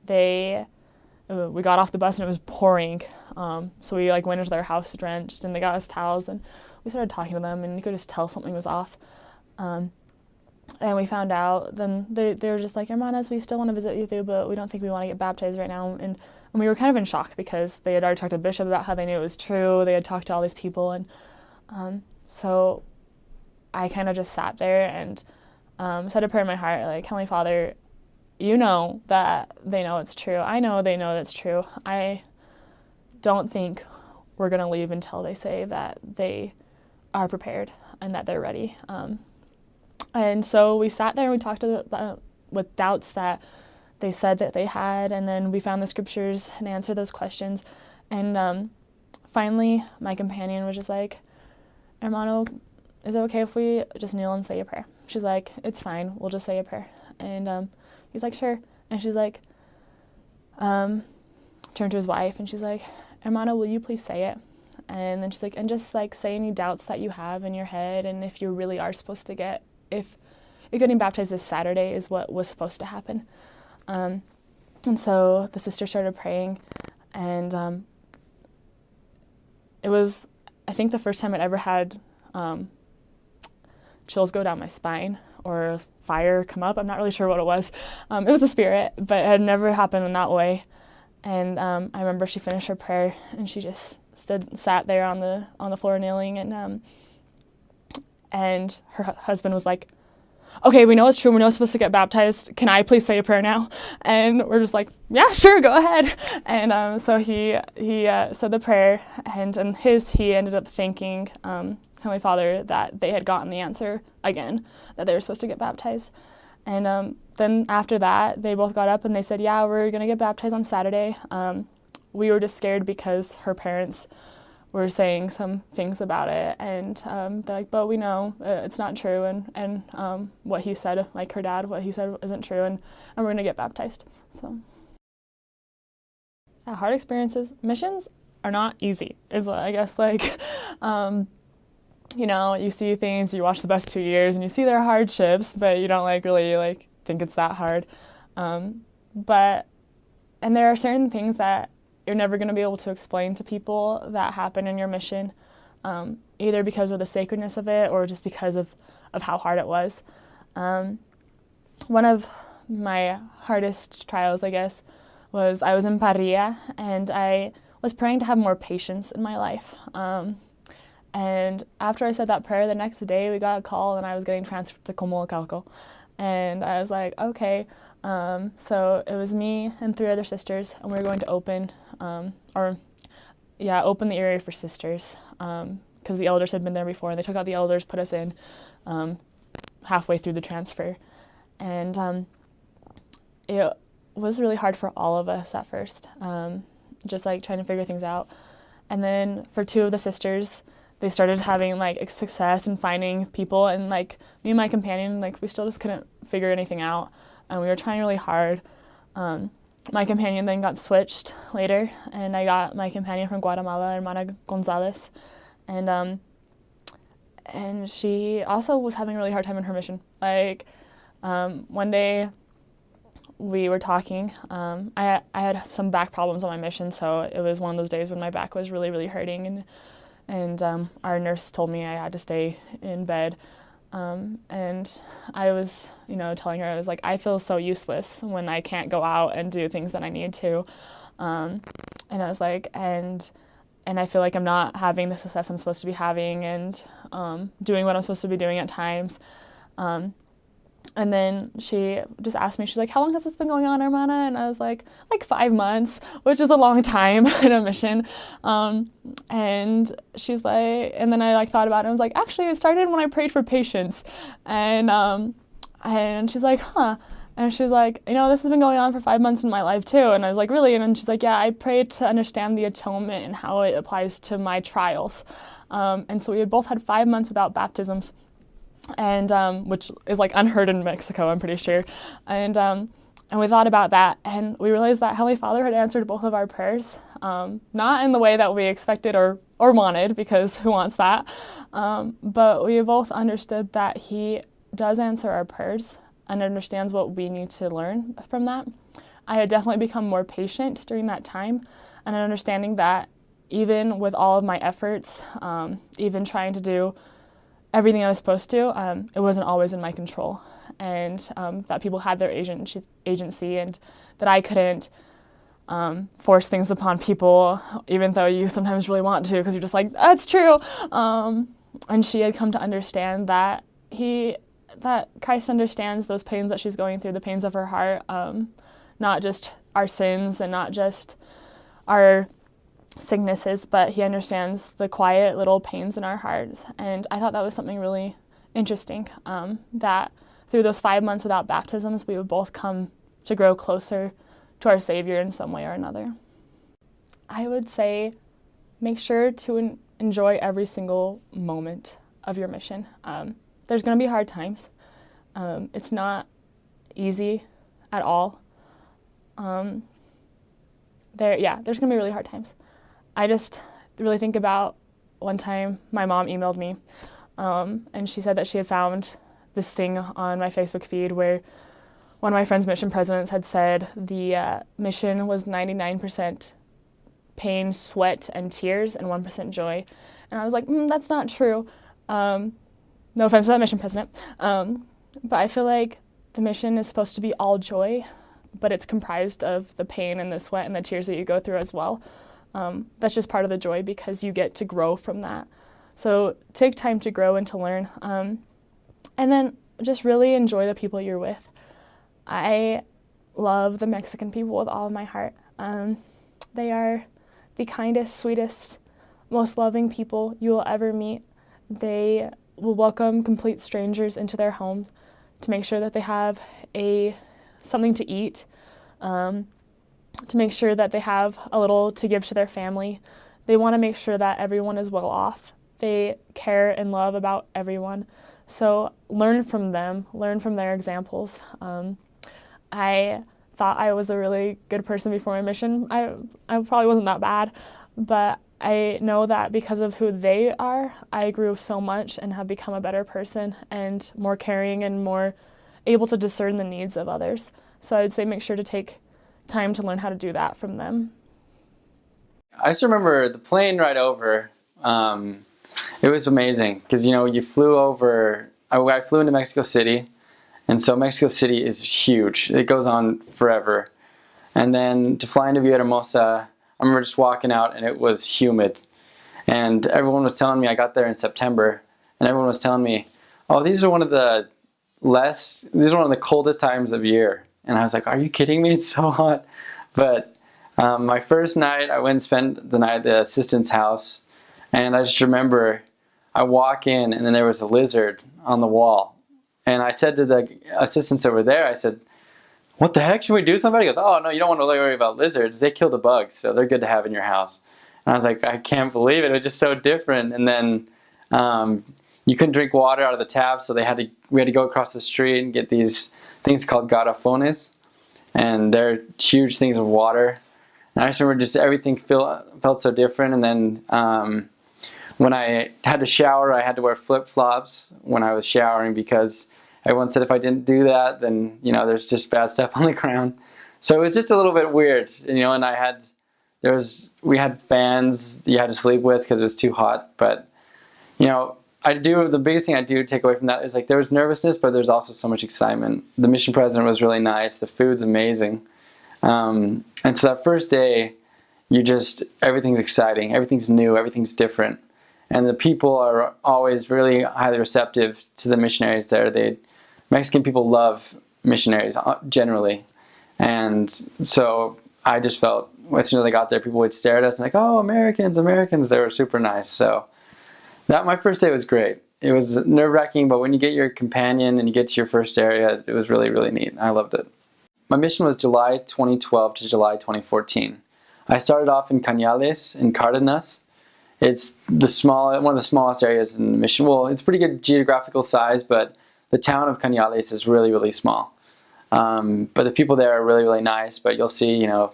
we got off the bus and it was pouring. So we like went into their house drenched, and they got us towels, and we started talking to them, and you could just tell something was off. And we found out, then they were just like, "Hermanas, we still want to visit you, but we don't think we want to get baptized right now." And we were kind of in shock because they had already talked to the bishop about how they knew it was true. They had talked to all these people, and so I kind of just sat there and said a prayer in my heart, like, "Heavenly Father, you know that they know it's true. I know they know that's true. I don't think we're going to leave until they say that they are prepared and that they're ready." And so we sat there and we talked with doubts that they said that they had, and then we found the scriptures and answered those questions. And finally, my companion was just like, "Hermano, is it okay if we just kneel and say a prayer?" She's like, "It's fine, we'll just say a prayer." And he's like, "Sure." And she's like, turned to his wife, and she's like, "Hermano, will you please say it?" And then she's like, "And just like say any doubts that you have in your head, and if you really are supposed to if you're getting baptized this Saturday is what was supposed to happen." And so the sister started praying, and it was, I think, the first time I'd ever had chills go down my spine or fire come up. I'm not really sure what it was. It was a spirit, but it had never happened in that way. And I remember she finished her prayer, and she just sat there on the floor kneeling, and her husband was like, "Okay, we know it's true. We know it's supposed to get baptized. Can I please say a prayer now?" And we're just like, "Yeah, sure, go ahead." And so he said the prayer, and he ended up thanking Heavenly Father that they had gotten the answer again, that they were supposed to get baptized. And then after that, they both got up and they said, "Yeah, we're going to get baptized on Saturday." We were just scared because her parents were saying some things about it, and they're like, "But we know it's not true, and what he said, like her dad, what he said isn't true, and we're going to get baptized." So, yeah, hard experiences. Missions are not easy, is I guess, like, you see things, you watch the best 2 years, and you see their hardships, but you don't really think it's that hard. And there are certain things that you're never going to be able to explain to people that happen in your mission, either because of the sacredness of it or just because of how hard it was. One of my hardest trials, I guess, was I was in Parilla, and I was praying to have more patience in my life. And after I said that prayer, the next day we got a call and I was getting transferred to Comolcalco. And I was like, okay. So it was me and 3 other sisters, and we were going to open the area for sisters, because the elders had been there before, and they took out the elders, put us in halfway through the transfer. And it was really hard for all of us at first, just trying to figure things out. And then for 2 of the sisters, they started having success in finding people, and me and my companion, we still just couldn't figure anything out, and we were trying really hard. My companion then got switched later, and I got my companion from Guatemala, Hermana Gonzalez, and she also was having a really hard time in her mission. One day we were talking. I had some back problems on my mission, so it was one of those days when my back was really, really hurting, and our nurse told me I had to stay in bed. And I was, telling her, I was like, I feel so useless when I can't go out and do things that I need to. And I was like, and I feel like I'm not having the success I'm supposed to be having, and doing what I'm supposed to be doing at times. And then she just asked me, she's like, how long has this been going on, Armana? And I was like 5 months, which is a long time in a mission. And she's like, and then I thought about it and I was like, actually, it started when I prayed for patience. And she's like, huh. And she's like, this has been going on for 5 months in my life too. And I was like, really? And then she's like, yeah, I prayed to understand the atonement and how it applies to my trials. And so we had both had 5 months without baptisms, and which is unheard in Mexico, I'm pretty sure. And we thought about that, and we realized that Heavenly Father had answered both of our prayers, not in the way that we expected or wanted, because who wants that? But we both understood that He does answer our prayers and understands what we need to learn from that. I had definitely become more patient during that time, and understanding that even with all of my efforts, even trying to do everything I was supposed to, it wasn't always in my control, and that people had their agency, and that I couldn't force things upon people, even though you sometimes really want to, because you're just like, that's true. And she had come to understand that Christ understands those pains that she's going through, the pains of her heart, not just our sins and not just our sicknesses, but He understands the quiet little pains in our hearts. And I thought that was something really interesting, that through those 5 months without baptisms, we would both come to grow closer to our Savior in some way or another. I would say make sure to enjoy every single moment of your mission. There's going to be hard times. It's not easy at all. There's going to be really hard times. I just really think about one time my mom emailed me, and she said that she had found this thing on my Facebook feed where one of my friend's mission presidents had said the mission was 99% pain, sweat, and tears, and 1% joy. And I was like, that's not true. No offense to that mission president. But I feel like the mission is supposed to be all joy, but it's comprised of the pain and the sweat and the tears that you go through as well. That's just part of the joy, because you get to grow from that. So take time to grow and to learn. And then just really enjoy the people you're with. I love the Mexican people with all of my heart. They are the kindest, sweetest, most loving people you will ever meet. They will welcome complete strangers into their homes to make sure that they have something to eat, to make sure that they have a little to give to their family. They want to make sure that everyone is well off. They care and love about everyone. So learn from them, learn from their examples. I thought I was a really good person before my mission. I probably wasn't that bad, but I know that because of who they are, I grew so much and have become a better person and more caring and more able to discern the needs of others. So I'd say make sure to take time to learn how to do that from them. I just remember the plane ride over. It was amazing because, you flew over. I flew into Mexico City, and so Mexico City is huge. It goes on forever. And then to fly into Villahermosa, I remember just walking out, and it was humid. And everyone was telling me, I got there in September, and everyone was telling me, oh, these are one of the coldest times of year. And I was like, are you kidding me? It's so hot. But my first night, I went and spent the night at the assistant's house. And I just remember I walk in, and then there was a lizard on the wall. And I said to the assistants that were there, I said, what the heck, should we do something? He goes, oh, no, you don't want to worry about lizards. They kill the bugs, so they're good to have in your house. And I was like, I can't believe it. It was just so different. And then you couldn't drink water out of the tap, so we had to go across the street and get these things called garrafones. And they're huge things of water. And I just remember just everything felt so different. And then when I had to shower, I had to wear flip-flops when I was showering because everyone said if I didn't do that, then, you know, there's just bad stuff on the ground. So it was just a little bit weird, you know, and we had fans you had to sleep with because it was too hot. But, you know, the biggest thing I do take away from that is like there was nervousness, but there's also so much excitement. The mission president was really nice. The food's amazing. And so that first day, everything's exciting, everything's new, everything's different. And the people are always really highly receptive to the missionaries there. Mexican people love missionaries generally. And so I just felt, as soon as I got there, people would stare at us and like, oh, Americans, Americans. They were super nice. So my first day was great. It was nerve-wracking, but when you get your companion and you get to your first area, it was really, really neat. I loved it. My mission was July 2012 to July 2014. I started off in Cañales in Cardenas. It's one of the smallest areas in the mission. Well, it's pretty good geographical size, but the town of Cañales is really, really small. But the people there are really, really nice. But you'll see, you know,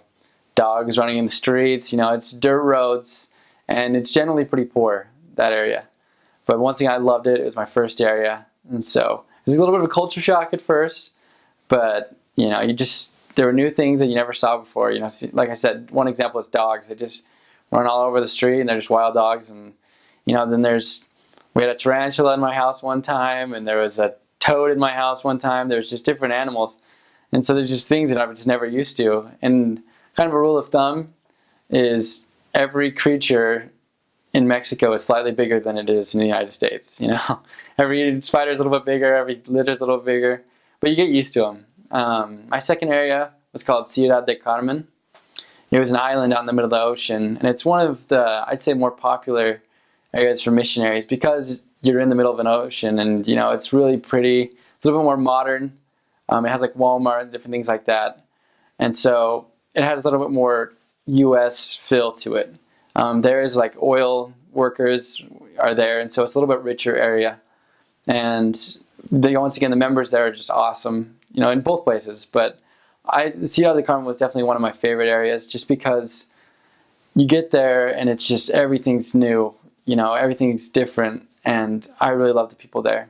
dogs running in the streets. You know, it's dirt roads, and it's generally pretty poor, that area. But once again, I loved it. It was my first area, and so it was a little bit of a culture shock at first. But you know, there were new things that you never saw before. You know, like I said, one example is dogs. They just run all over the street, and they're just wild dogs. And you know, then we had a tarantula in my house one time, and there was a toad in my house one time. There's just different animals, and so there's just things that I was just never used to. And kind of a rule of thumb is every creature in Mexico is slightly bigger than it is in the United States. You know, every spider's a little bit bigger, every lizard's a little bit bigger, but you get used to them. My second area was called Ciudad de Carmen. It was an island out in the middle of the ocean, and it's one of the, I'd say, more popular areas for missionaries because you're in the middle of an ocean, and you know, it's really pretty. It's a little bit more modern. It has like Walmart and different things like that, and so it has a little bit more U.S. feel to it. There is like oil workers are there, and so it's a little bit richer area. And once again, the members there are just awesome, you know, in both places. But Ciudad de Carmen was definitely one of my favorite areas, just because you get there and it's just everything's new, you know, everything's different, and I really love the people there.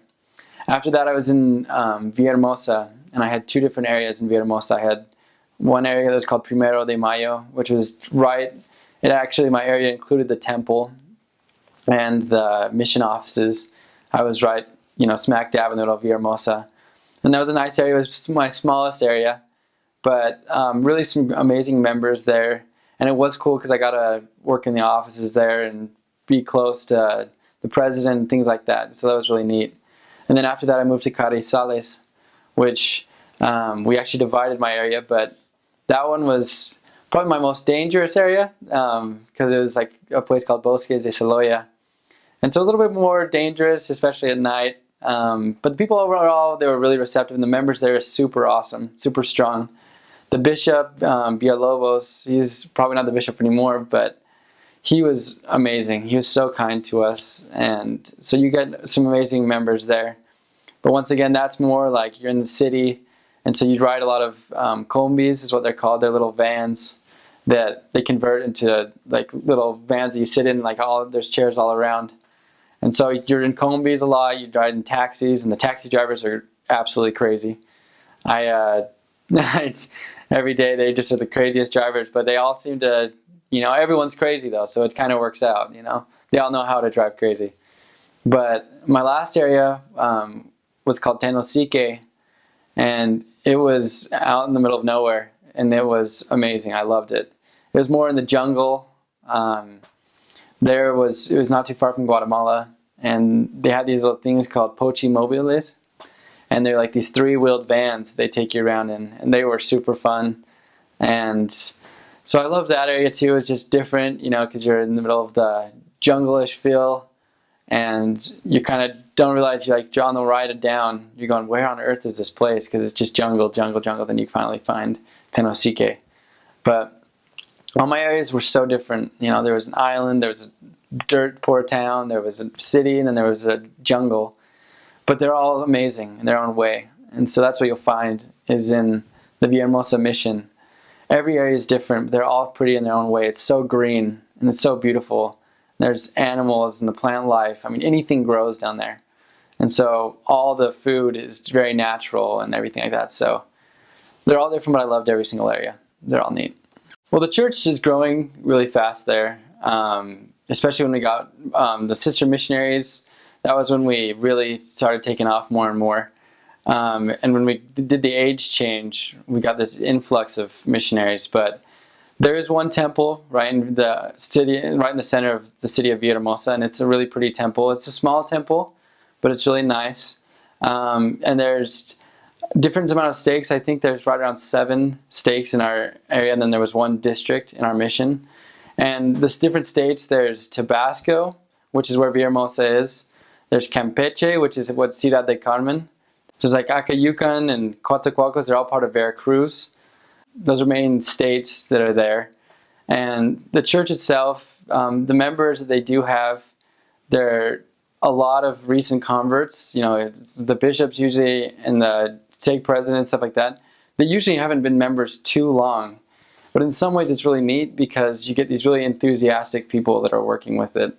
After that, I was in Villahermosa, and I had two different areas in Villahermosa. I had one area that was called Primero de Mayo, which was my area included the temple and the mission offices. I was right, you know, smack dab in the middle of Villahermosa. And that was a nice area. It was just my smallest area, but really some amazing members there. And it was cool because I got to work in the offices there and be close to the president and things like that. So that was really neat. And then after that, I moved to Carrizales, which we actually divided my area, but that one was probably my most dangerous area because it was like a place called Bosques de Saloya. And so a little bit more dangerous, especially at night. But the people overall, they were really receptive, and the members there are super awesome, super strong. The bishop, Villalobos, he's probably not the bishop anymore, but he was amazing. He was so kind to us, and so you get some amazing members there. But once again, that's more like you're in the city, and so you'd ride a lot of combis, is what they're called. They're little vans that they convert into like little vans that you sit in, like there's chairs all around. And so you're in combis a lot, you drive in taxis, and the taxi drivers are absolutely crazy. Every day they just are the craziest drivers, but they all seem to, you know, everyone's crazy though, so it kind of works out, you know. They all know how to drive crazy. But my last area was called Tenosique, and it was out in the middle of nowhere, and it was amazing. I loved it. It was more in the jungle. It was not too far from Guatemala, and they had these little things called pochimobiles, and they're like these three-wheeled vans they take you around in, and they were super fun. And so I love that area too. It's just different, you know, because you're in the middle of the jungle-ish feel, and you kind of don't realize you're like on the ride down. You're going, where on earth is this place? Because it's just jungle, jungle, jungle. Then you finally find Tenosique. But all my areas were so different. You know, there was an island, there was a dirt poor town, there was a city, and then there was a jungle. But they're all amazing in their own way. And so that's what you'll find is in the Villahermosa mission. Every area is different, but they're all pretty in their own way. It's so green, and it's so beautiful. There's animals and the plant life. I mean, anything grows down there. And so all the food is very natural and everything like that. So they're all different, but I loved every single area. They're all neat. Well, the church is growing really fast there, especially when we got the sister missionaries. That was when we really started taking off more and more. And when we did the age change, we got this influx of missionaries. But there is one temple right in the city, right in the center of the city of Villahermosa, and it's a really pretty temple. It's a small temple, but it's really nice. And there's different amount of stakes. I think there's right around 7 stakes in our area, and then there was 1 district in our mission. And there's different states. There's Tabasco, which is where Villahermosa is. There's Campeche, which is what Ciudad de Carmen. There's like Acayucan and Coatzacoalcos. They're all part of Veracruz. Those are main states that are there. And the church itself, the members that they do have, they're a lot of recent converts. You know, it's the bishops usually and the stake president, stuff like that. They usually haven't been members too long. But in some ways it's really neat because you get these really enthusiastic people that are working with it.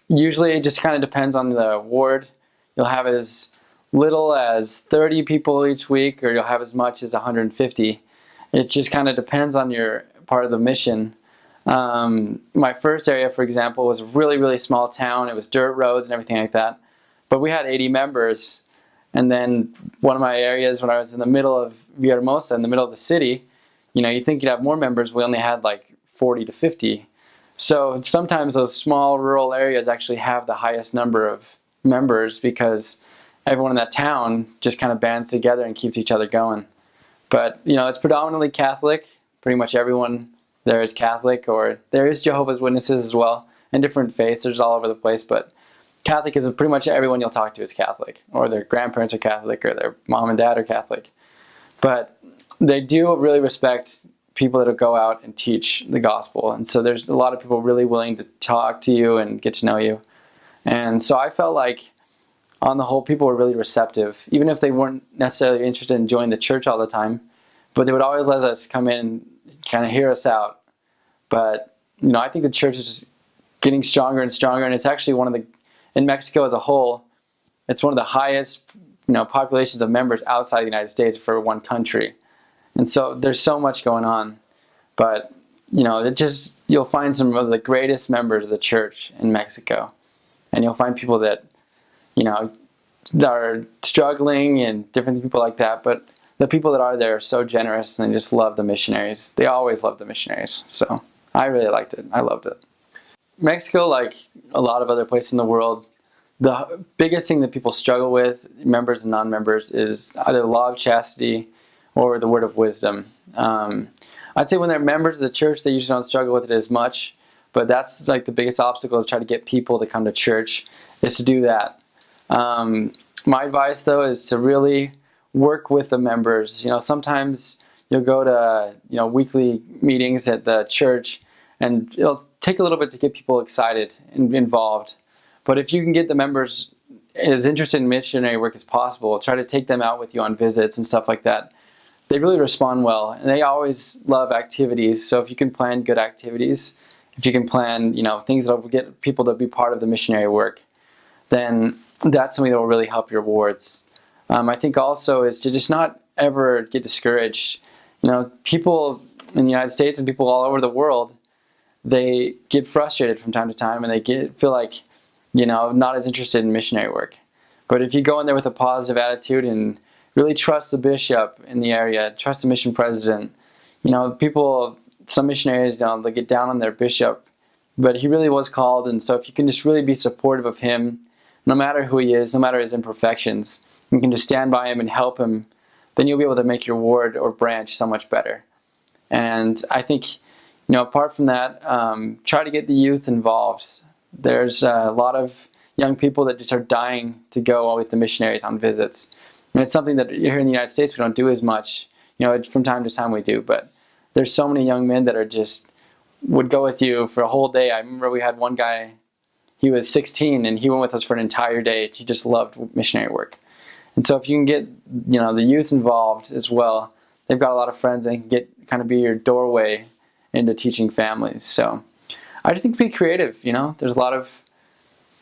Usually it just kind of depends on the ward. You'll have as little as 30 people each week, or you'll have as much as 150. It just kind of depends on your part of the mission. My first area, for example, was a really, really small town. It was dirt roads and everything like that. But we had 80 members. And then one of my areas, when I was in the middle of Villahermosa, in the middle of the city, you know, you think you'd have more members. We only had like 40 to 50. So sometimes those small rural areas actually have the highest number of members because everyone in that town just kind of bands together and keeps each other going. But, you know, it's predominantly Catholic. Pretty much everyone there is Catholic, or there is Jehovah's Witnesses as well, and different faiths. There's all over the place, but Catholic is pretty much everyone you'll talk to is Catholic, or their grandparents are Catholic, or their mom and dad are Catholic. But they do really respect people that will go out and teach the gospel. And so there's a lot of people really willing to talk to you and get to know you. And so I felt like, on the whole, people were really receptive, even if they weren't necessarily interested in joining the church all the time. But they would always let us come in and kind of hear us out. But, you know, I think the church is just getting stronger and stronger. And it's actually one of the, in Mexico as a whole, it's one of the highest, you know, populations of members outside the United States for one country. And so there's so much going on. But, you know, it just, you'll find some of the greatest members of the church in Mexico. And you'll find people that, you know, that are struggling and different people like that. But the people that are there are so generous and they just love the missionaries. They always love the missionaries. So I really liked it. I loved it. Mexico, like a lot of other places in the world, the biggest thing that people struggle with, members and non-members, is either the law of chastity or the word of wisdom. I'd say when they're members of the church, they usually don't struggle with it as much, but that's like the biggest obstacle, is try to get people to come to church, is to do that. My advice, though, is to really work with the members. You know, sometimes you'll go to, you know, weekly meetings at the church, and it'll take a little bit to get people excited and involved. But if you can get the members as interested in missionary work as possible, try to take them out with you on visits and stuff like that, they really respond well. And they always love activities. So if you can plan good activities, if you can plan, you know, things that will get people to be part of the missionary work, then that's something that will really help your wards. I think also is to just not ever get discouraged. You know, people in the United States and people all over the world, they get frustrated from time to time, and they feel like, you know, not as interested in missionary work. But if you go in there with a positive attitude and really trust the bishop in the area, trust the mission president, you know, people, some missionaries, you know, they get down on their bishop, but he really was called. And so if you can just really be supportive of him, no matter who he is, no matter his imperfections, you can just stand by him and help him, then you'll be able to make your ward or branch so much better. And I think, you know, apart from that, try to get the youth involved. There's a lot of young people that just are dying to go with the missionaries on visits. And it's something that here in the United States we don't do as much. You know, from time to time we do, but there's so many young men that are just, would go with you for a whole day. I remember we had one guy, he was 16 and he went with us for an entire day. He just loved missionary work. And so if you can get, you know, the youth involved as well, they've got a lot of friends, and they can kind of be your doorway into teaching families. So I just think be creative, you know. There's a lot of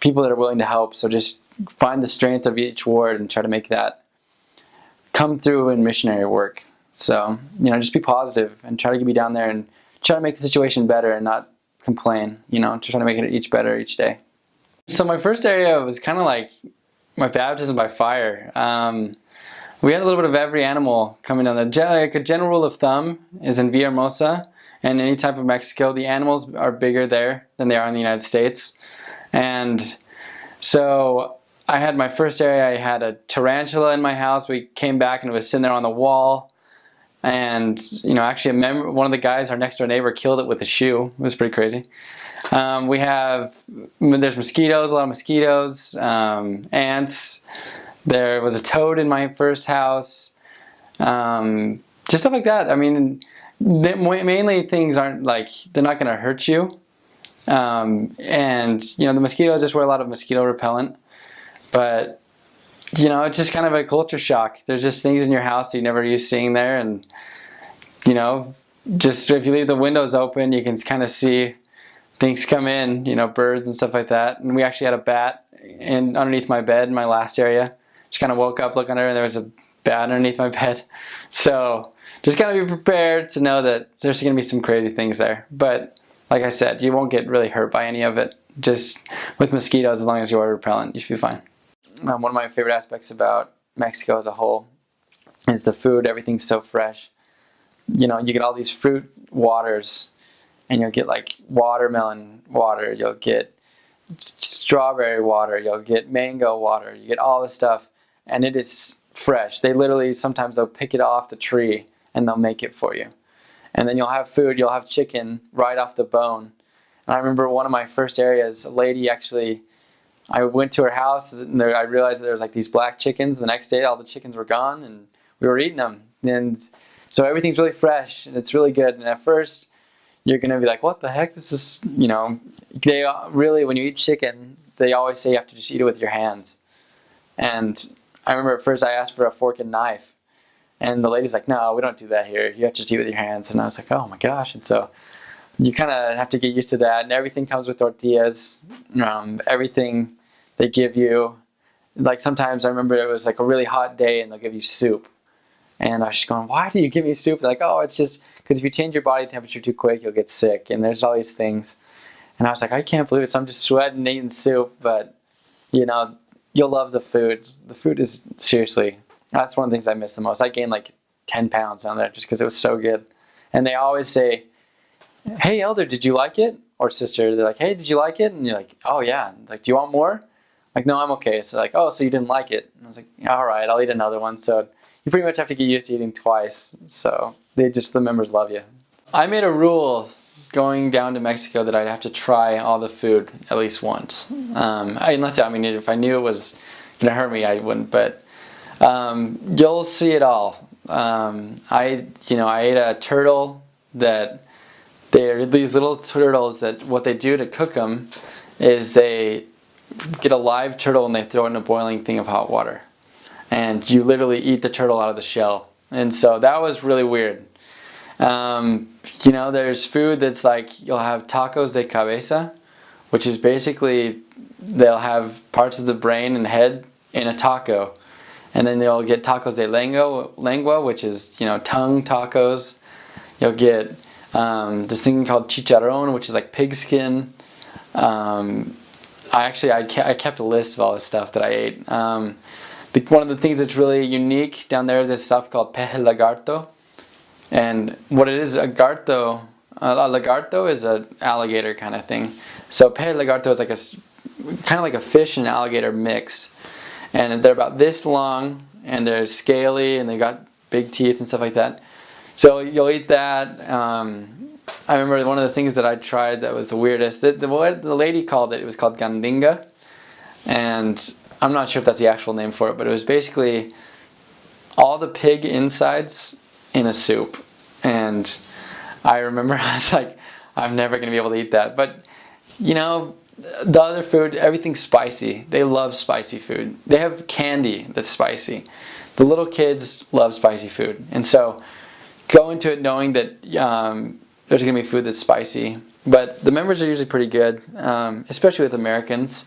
people that are willing to help, so just find the strength of each ward and try to make that come through in missionary work. So, just be positive and try to be down there and try to make the situation better and not complain, just try to make it better each day. So my first area was kind of like my baptism by fire. We had a little bit of every animal coming down there. Like a general rule of thumb is in Villahermosa and any type of Mexico, the animals are bigger there than they are in the United States. And so I had my first area, I had a tarantula in my house. We came back and it was sitting there on the wall. And, actually one of the guys, our next door neighbor, killed it with a shoe. It was pretty crazy. There's mosquitoes, a lot of mosquitoes, ants. There was a toad in my first house. Just stuff like that. I mean, mainly things aren't like, they're not going to hurt you. And, the mosquitoes, just wear a lot of mosquito repellent. But, it's just kind of a culture shock. There's just things in your house that you never used seeing there. And, just if you leave the windows open, you can kind of see things come in, birds and stuff like that. And we actually had a bat underneath my bed in my last area. Just kind of woke up, looked under, and there was a bat underneath my bed. So just kind of be prepared to know that there's going to be some crazy things there. But like I said, you won't get really hurt by any of it. Just with mosquitoes, as long as you wear repellent, you should be fine. One of my favorite aspects about Mexico as a whole is the food. Everything's so fresh. You get all these fruit waters, and you'll get like watermelon water, you'll get strawberry water, you'll get mango water, you get all this stuff, and it is fresh. They literally, sometimes they'll pick it off the tree and they'll make it for you. And then you'll have food, you'll have chicken right off the bone. And I remember one of my first areas, a lady actually, I went to her house and I realized that there was like these black chickens. The next day all the chickens were gone and we were eating them. And so everything's really fresh and it's really good. And at first you're going to be like, what the heck? This is, they really, when you eat chicken, they always say you have to just eat it with your hands. And I remember at first I asked for a fork and knife. And the lady's like, no, we don't do that here. You have to eat with your hands. And I was like, oh my gosh. And so you kind of have to get used to that. And everything comes with tortillas. Everything they give you. Like sometimes I remember it was like a really hot day and they'll give you soup. And I was just going, why do you give me soup? They're like, oh, it's just because if you change your body temperature too quick, you'll get sick. And there's all these things. And I was like, I can't believe it. So I'm just sweating, eating soup. But, you'll love the food. The food is, seriously, that's one of the things I miss the most. I gained like 10 pounds down there just because it was so good. And they always say, hey, elder, did you like it? Or sister, they're like, hey, did you like it? And you're like, oh, yeah. Like, do you want more? Like, no, I'm okay. So like, oh, so you didn't like it? And I was like, all right, I'll eat another one. So you pretty much have to get used to eating twice. So the members love you. I made a rule going down to Mexico that I'd have to try all the food at least once. If I knew it was going to hurt me, I wouldn't. But you'll see it all. I ate a turtle that they're these little turtles that what they do to cook them is they get a live turtle and they throw it in a boiling thing of hot water. And you literally eat the turtle out of the shell. And so that was really weird. There's food that's like, you'll have tacos de cabeza, which is basically, they'll have parts of the brain and head in a taco. And then they'll get tacos de lengua, which is, tongue tacos. You'll get this thing called chicharrón, which is like pig skin. I kept a list of all this stuff that I ate. One of the things that's really unique down there is this stuff called peje lagarto. And what it is, a lagarto is an alligator kind of thing. So peje lagarto is like kind of like a fish and alligator mix. And they're about this long, and they're scaly, and they got big teeth and stuff like that. So you'll eat that. I remember one of the things that I tried that was the weirdest. The lady called it was called gandinga. And I'm not sure if that's the actual name for it, but it was basically all the pig insides in a soup. And I remember I was like, I'm never going to be able to eat that. But, the other food, everything's spicy. They love spicy food. They have candy that's spicy. The little kids love spicy food. And so go into it knowing that there's going to be food that's spicy. But the members are usually pretty good, especially with Americans.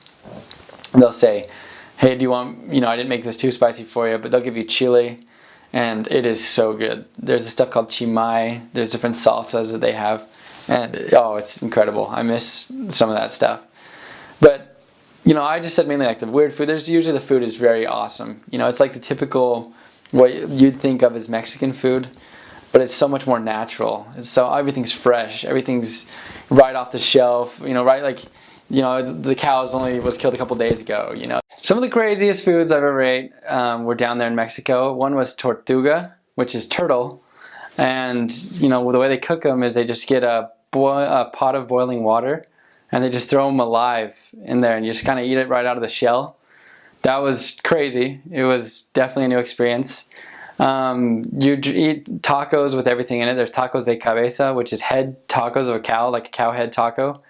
They'll say, hey, do you want, I didn't make this too spicy for you, but they'll give you chili, and it is so good. There's this stuff called chimay. There's different salsas that they have, and oh, it's incredible. I miss some of that stuff. But, I just said mainly like the weird food. There's usually the food is very awesome. It's like the typical, what you'd think of as Mexican food, but it's so much more natural. So everything's fresh. Everything's right off the shelf. Right, like, the cows only was killed a couple days ago. Some of the craziest foods I've ever ate were down there in Mexico. One was tortuga, which is turtle, and the way they cook them is they just get a pot of boiling water, and they just throw them alive in there, and you just kind of eat it right out of the shell. That was crazy. It was definitely a new experience. You eat tacos with everything in it. There's tacos de cabeza, which is head tacos of a cow, like a cow head taco,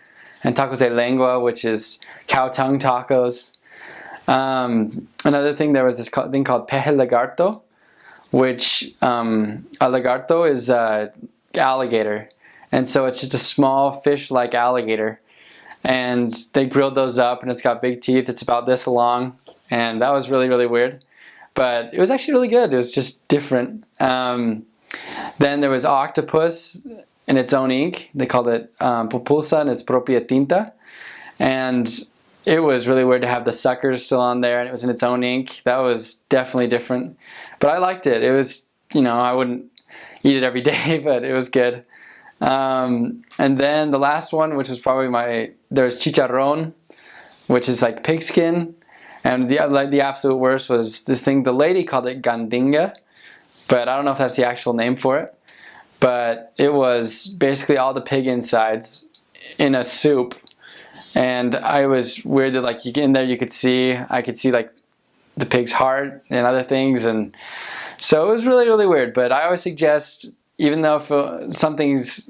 and tacos de lengua, which is cow tongue tacos. Another thing, there was this thing called peje lagarto, which a lagarto is alligator, and so it's just a small fish-like alligator, and they grilled those up, and it's got big teeth. It's about this long, and that was really, really weird, but it was actually really good. It was just different. Then there was octopus in its own ink. They called it pupusa en its propia tinta, and it was really weird to have the suckers still on there, and it was in its own ink. That was definitely different, but I liked it. It was, I wouldn't eat it every day, but it was good. And then the last one, which was probably there's chicharrón, which is like pigskin, and the absolute worst was this thing. The lady called it gandinga, but I don't know if that's the actual name for it. But it was basically all the pig insides in a soup. And I was weird that like in there I could see like the pig's heart and other things, and so it was really, really weird. But I always suggest, even though if something's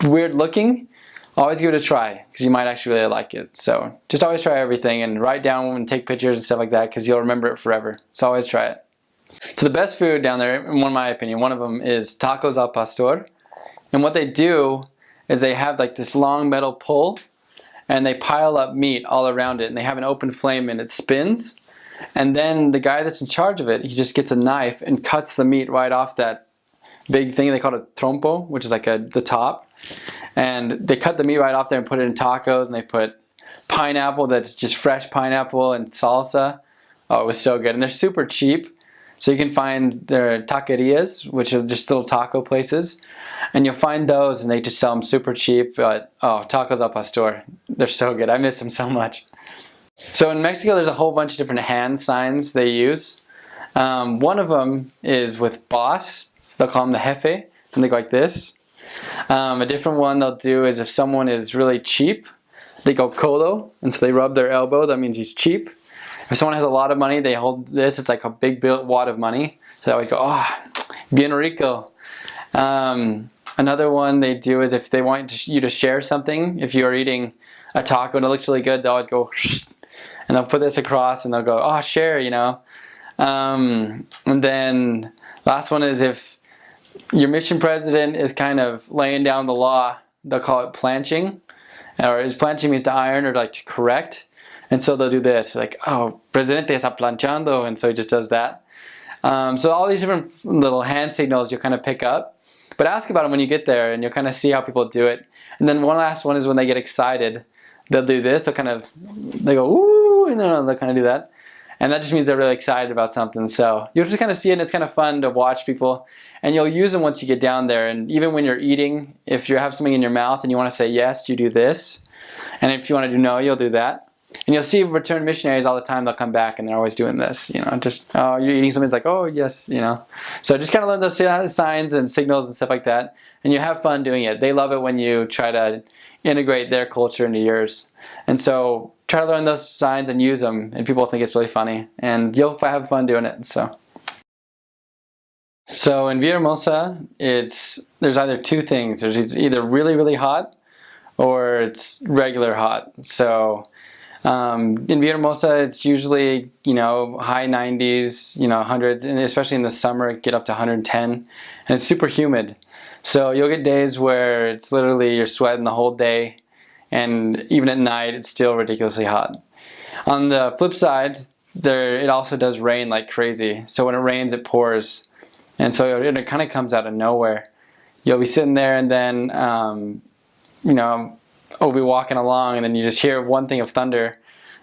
weird looking, always give it a try, because you might actually really like it. So just always try everything and write down and take pictures and stuff like that, because you'll remember it forever. So always try it. So the best food down there, in my opinion, one of them is tacos al pastor. And what they do is they have like this long metal pole, and they pile up meat all around it, and they have an open flame, and it spins. And then the guy that's in charge of it, he just gets a knife and cuts the meat right off that big thing. They call it trompo, which is like the top. And they cut the meat right off there and put it in tacos, and they put pineapple, that's just fresh pineapple, and salsa. Oh, it was so good. And they're super cheap. So you can find their taquerias, which are just little taco places, and you'll find those, and they just sell them super cheap. But oh, tacos al pastor, they're so good. I miss them so much. So in Mexico, there's a whole bunch of different hand signs they use. One of them is with boss. They'll call him the jefe, and they go like this. A different one they'll do is if someone is really cheap, they go codo, and so they rub their elbow. That means he's cheap. If someone has a lot of money, they hold this. It's like a big wad of money. So they always go, oh, bien rico. Another one they do is if they want you to share something. If you're eating a taco and it looks really good, they'll always go, and they'll put this across, and they'll go, oh, share, And then last one is if your mission president is kind of laying down the law, they'll call it planching. Or planching means to iron or like to correct. And so they'll do this, like, oh, presidente está planchando, and so he just does that. So all these different little hand signals you'll kind of pick up. But ask about them when you get there, and you'll kind of see how people do it. And then one last one is when they get excited, they'll do this. They go, ooh, and they'll kind of do that. And that just means they're really excited about something. So you'll just kind of see it, and it's kind of fun to watch people. And you'll use them once you get down there. And even when you're eating, if you have something in your mouth and you want to say yes, you do this. And if you want to do no, you'll do that. And you'll see returned missionaries all the time. They'll come back and they're always doing this, just, oh, you're eating something. It's like, oh, yes, So just kind of learn those signs and signals and stuff like that. And you have fun doing it. They love it when you try to integrate their culture into yours. And so try to learn those signs and use them. And people think it's really funny. And you'll have fun doing it. So in Villahermosa, there's either two things. It's either really, really hot or it's regular hot. So in Villahermosa, it's usually, high 90s, hundreds, and especially in the summer, get up to 110, and it's super humid. So you'll get days where it's literally you're sweating the whole day, and even at night, it's still ridiculously hot. On the flip side, it also does rain like crazy. So when it rains, it pours. And so it kind of comes out of nowhere. You'll be sitting there and then, we'll be walking along and then you just hear one thing of thunder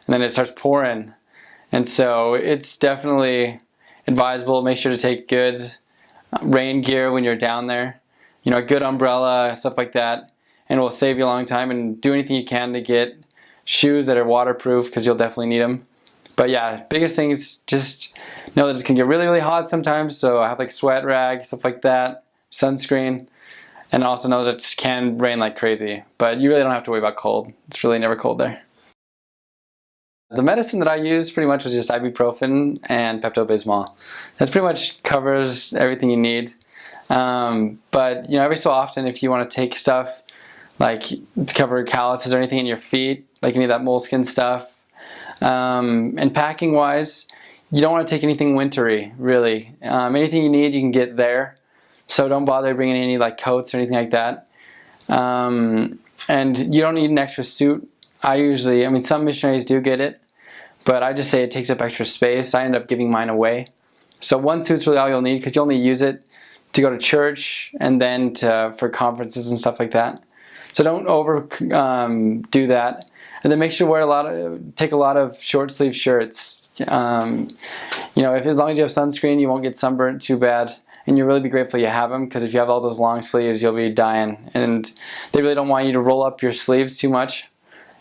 and then it starts pouring. And so it's definitely advisable. Make sure to take good rain gear when you're down there. A good umbrella, stuff like that. And it will save you a long time, and do anything you can to get shoes that are waterproof because you'll definitely need them. But yeah, biggest thing is just know that it can get really, really hot sometimes. So I have like sweat rag, stuff like that, sunscreen, and also know that it can rain like crazy. But you really don't have to worry about cold. It's really never cold there. The medicine that I used pretty much was just ibuprofen and Pepto-Bismol. That pretty much covers everything you need. But every so often, if you want to take stuff like to cover calluses or anything in your feet, like any of that moleskin stuff, and packing wise, you don't want to take anything wintry, really. Anything you need, you can get there. So don't bother bringing any like coats or anything like that. And you don't need an extra suit. Some missionaries do get it, but I just say it takes up extra space. I end up giving mine away. So one suit's really all you'll need because you only use it to go to church and then for conferences and stuff like that. So don't do that. And then make sure to take a lot of short sleeve shirts. As long as you have sunscreen, you won't get sunburnt too bad. And you'll really be grateful you have them, because if you have all those long sleeves, you'll be dying. And they really don't want you to roll up your sleeves too much.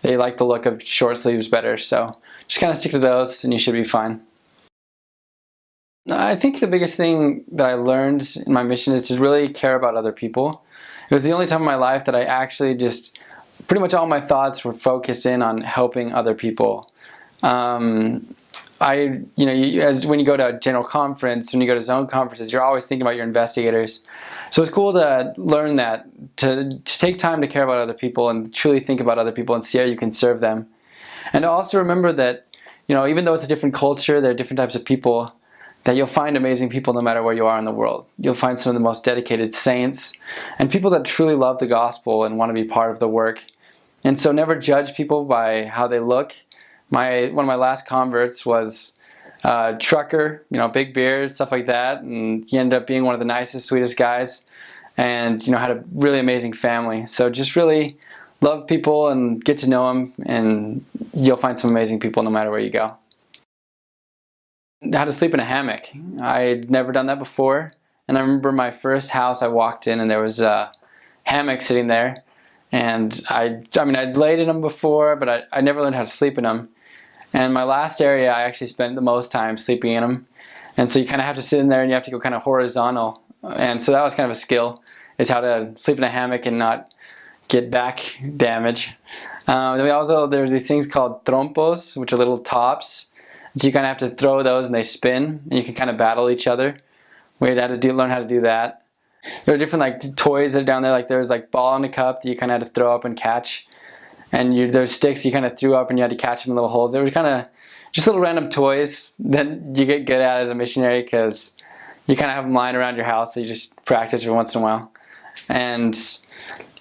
They like the look of short sleeves better. So just kind of stick to those and you should be fine. I think the biggest thing that I learned in my mission is to really care about other people. It was the only time in my life that I actually just, pretty much all my thoughts were focused in on helping other people. When you go to a general conference, when you go to zone conferences, you're always thinking about your investigators. So it's cool to learn that, to take time to care about other people and truly think about other people and see how you can serve them. And to also remember that, even though it's a different culture, there are different types of people, that you'll find amazing people no matter where you are in the world. You'll find some of the most dedicated saints and people that truly love the gospel and want to be part of the work. And so never judge people by how they look. One of my last converts was a trucker, big beard, stuff like that, and he ended up being one of the nicest, sweetest guys, and had a really amazing family. So just really love people and get to know them, and you'll find some amazing people no matter where you go. How to sleep in a hammock. I'd never done that before, and I remember my first house I walked in and there was a hammock sitting there, and I'd laid in them before, but I never learned how to sleep in them. And my last area, I actually spent the most time sleeping in them, and so you kind of have to sit in there and you have to go kind of horizontal, and so that was kind of a skill, is how to sleep in a hammock and not get back damage. There's these things called trompos, which are little tops. So you kind of have to throw those and they spin, and you can kind of battle each other. We had to learn how to do that. There are different toys that are down there. There's ball in a cup that you kind of had to throw up and catch. And there's sticks you kind of threw up and you had to catch them in little holes. They were kind of just little random toys that you get good at as a missionary, because you kind of have them lying around your house, so you just practice every once in a while. And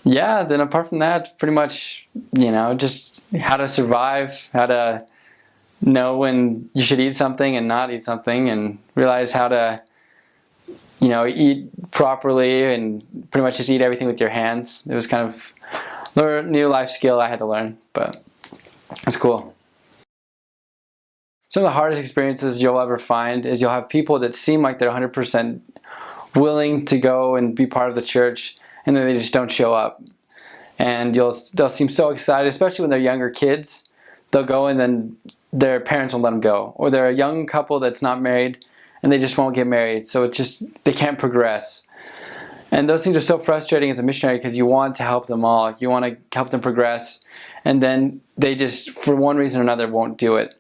yeah, then apart from that, pretty much, just how to survive, how to know when you should eat something and not eat something, and realize how to eat properly and pretty much just eat everything with your hands. It was kind of a new life skill I had to learn, but it's cool. Some of the hardest experiences you'll ever find is you'll have people that seem like they're 100% willing to go and be part of the church, and then they just don't show up. And they'll seem so excited, especially when they're younger kids. They'll go and then their parents won't let them go. Or they're a young couple that's not married and they just won't get married. So they can't progress. And those things are so frustrating as a missionary, because you want to help them all. You want to help them progress. And then they just, for one reason or another, won't do it.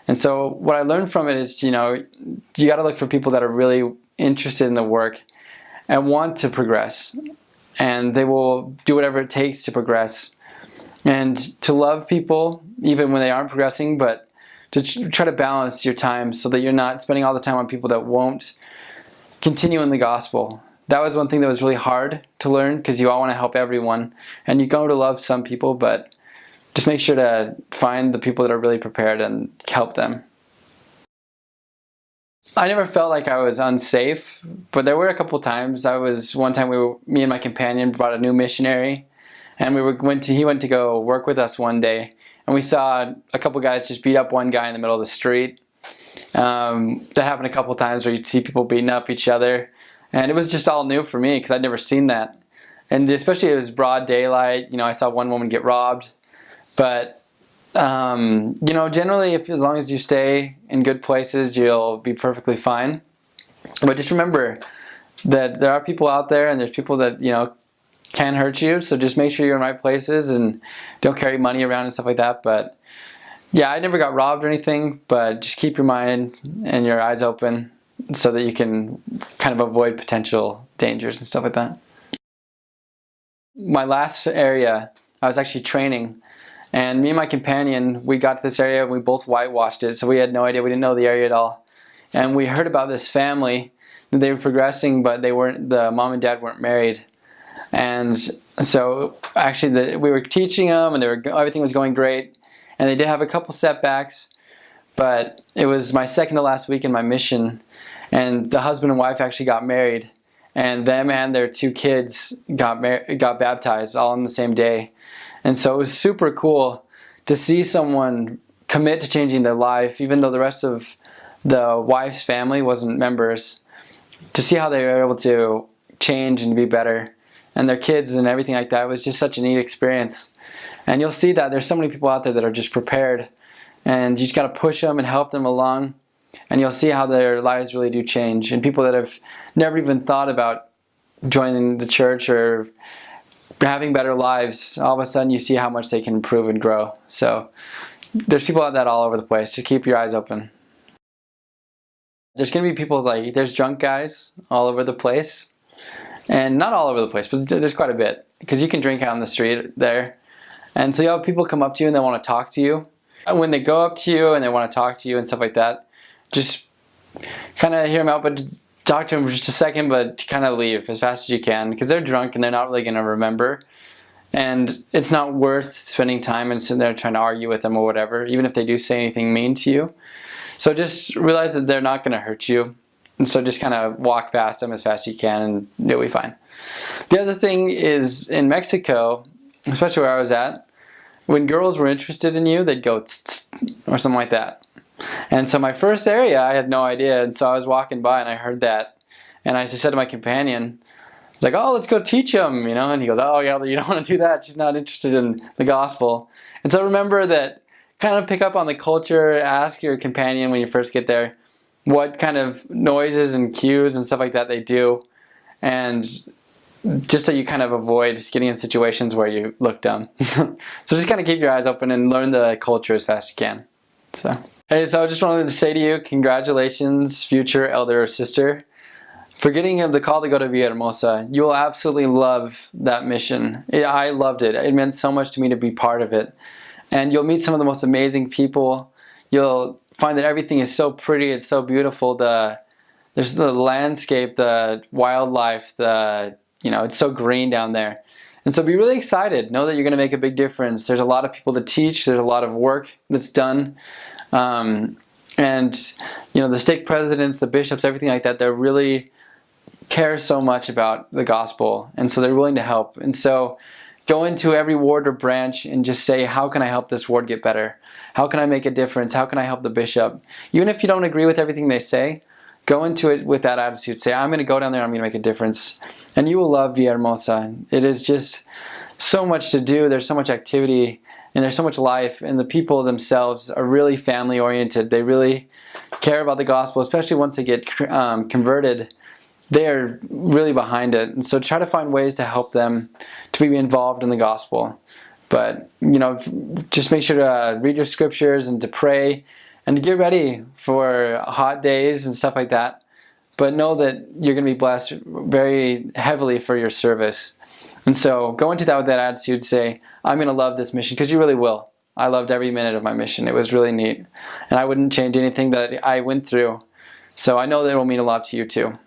And so what I learned from it is, you got to look for people that are really interested in the work and want to progress. And they will do whatever it takes to progress. And to love people, even when they aren't progressing, but to try to balance your time so that you're not spending all the time on people that won't continue in the gospel. That was one thing that was really hard to learn, because you all want to help everyone. And you go to love some people, but just make sure to find the people that are really prepared and help them. I never felt like I was unsafe, but there were a couple times. One time me and my companion brought a new missionary, and he went to go work with us one day, and we saw a couple guys just beat up one guy in the middle of the street. That happened a couple times where you'd see people beating up each other, and it was just all new for me because I'd never seen that. And especially it was broad daylight. I saw one woman get robbed, but generally, as long as you stay in good places, you'll be perfectly fine. But just remember that there are people out there, and there's people that can hurt you. So just make sure you're in the right places and don't carry money around and stuff like that. But yeah, I never got robbed or anything. But just keep your mind and your eyes open so that you can kind of avoid potential dangers and stuff like that. My last area, I was actually training. And me and my companion, we got to this area and we both whitewashed it, so we had no idea. We didn't know the area at all. And we heard about this family. They were progressing, but the mom and dad weren't married. And so actually we were teaching them, and everything was going great. And they did have a couple setbacks, but it was my second to last week in my mission. And the husband and wife actually got married. And them and their 2 kids got baptized all on the same day. And so it was super cool to see someone commit to changing their life, even though the rest of the wife's family wasn't members, to see how they were able to change and be better. And their kids and everything like that. It was just such a neat experience. And you'll see that there's so many people out there that are just prepared. And you just got to push them and help them along. And you'll see how their lives really do change. And people that have never even thought about joining the church or having better lives, all of a sudden you see how much they can improve and grow. So there's people like that all over the place. Just keep your eyes open. There's going to be people there's drunk guys all over the place. And not all over the place, but there's quite a bit. Because you can drink out on the street there. And so you have people come up to you and they want to talk to you. And when they go up to you and they want to talk to you and stuff like that, just kind of hear them out, but talk to them for just a second, but kind of leave as fast as you can, because they're drunk and they're not really going to remember. And it's not worth spending time and sitting there trying to argue with them or whatever, even if they do say anything mean to you. So just realize that they're not going to hurt you. And so just kind of walk past them as fast as you can and you'll be fine. The other thing is in Mexico, especially where I was at, when girls were interested in you, they'd go tss, or something like that. And so my first area, I had no idea, and so I was walking by and I heard that, and I just said to my companion, I was like, oh, let's go teach them, and he goes, oh yeah, you don't want to do that, she's not interested in the gospel. And so remember that, kind of pick up on the culture, ask your companion when you first get there, what kind of noises and cues and stuff like that they do, and just so you kind of avoid getting in situations where you look dumb. So just kind of keep your eyes open and learn the culture as fast as you can. So I just wanted to say to you, congratulations, future elder or sister, for getting the call to go to Villahermosa. You will absolutely love that mission. I loved it. It meant so much to me to be part of it. And you'll meet some of the most amazing people. You'll find that everything is so pretty, it's so beautiful. There's the landscape, the wildlife, it's so green down there. And so be really excited. Know that you're going to make a big difference. There's a lot of people to teach. There's a lot of work that's done. And the stake presidents, the bishops, everything like that, they really care so much about the gospel. And so they're willing to help. And so go into every ward or branch and just say, how can I help this ward get better? How can I make a difference? How can I help the bishop? Even if you don't agree with everything they say, go into it with that attitude. Say, I'm going to go down there, I'm going to make a difference. And you will love Villahermosa. It is just so much to do. There's so much activity and there's so much life. And the people themselves are really family oriented. They really care about the gospel, especially once they get converted. They are really behind it. And so try to find ways to help them to be involved in the gospel. But, just make sure to read your scriptures and to pray and to get ready for hot days and stuff like that. But know that you're going to be blessed very heavily for your service. And so go into that with that attitude. Say, I'm going to love this mission, because you really will. I loved every minute of my mission. It was really neat. And I wouldn't change anything that I went through. So I know that it will mean a lot to you too.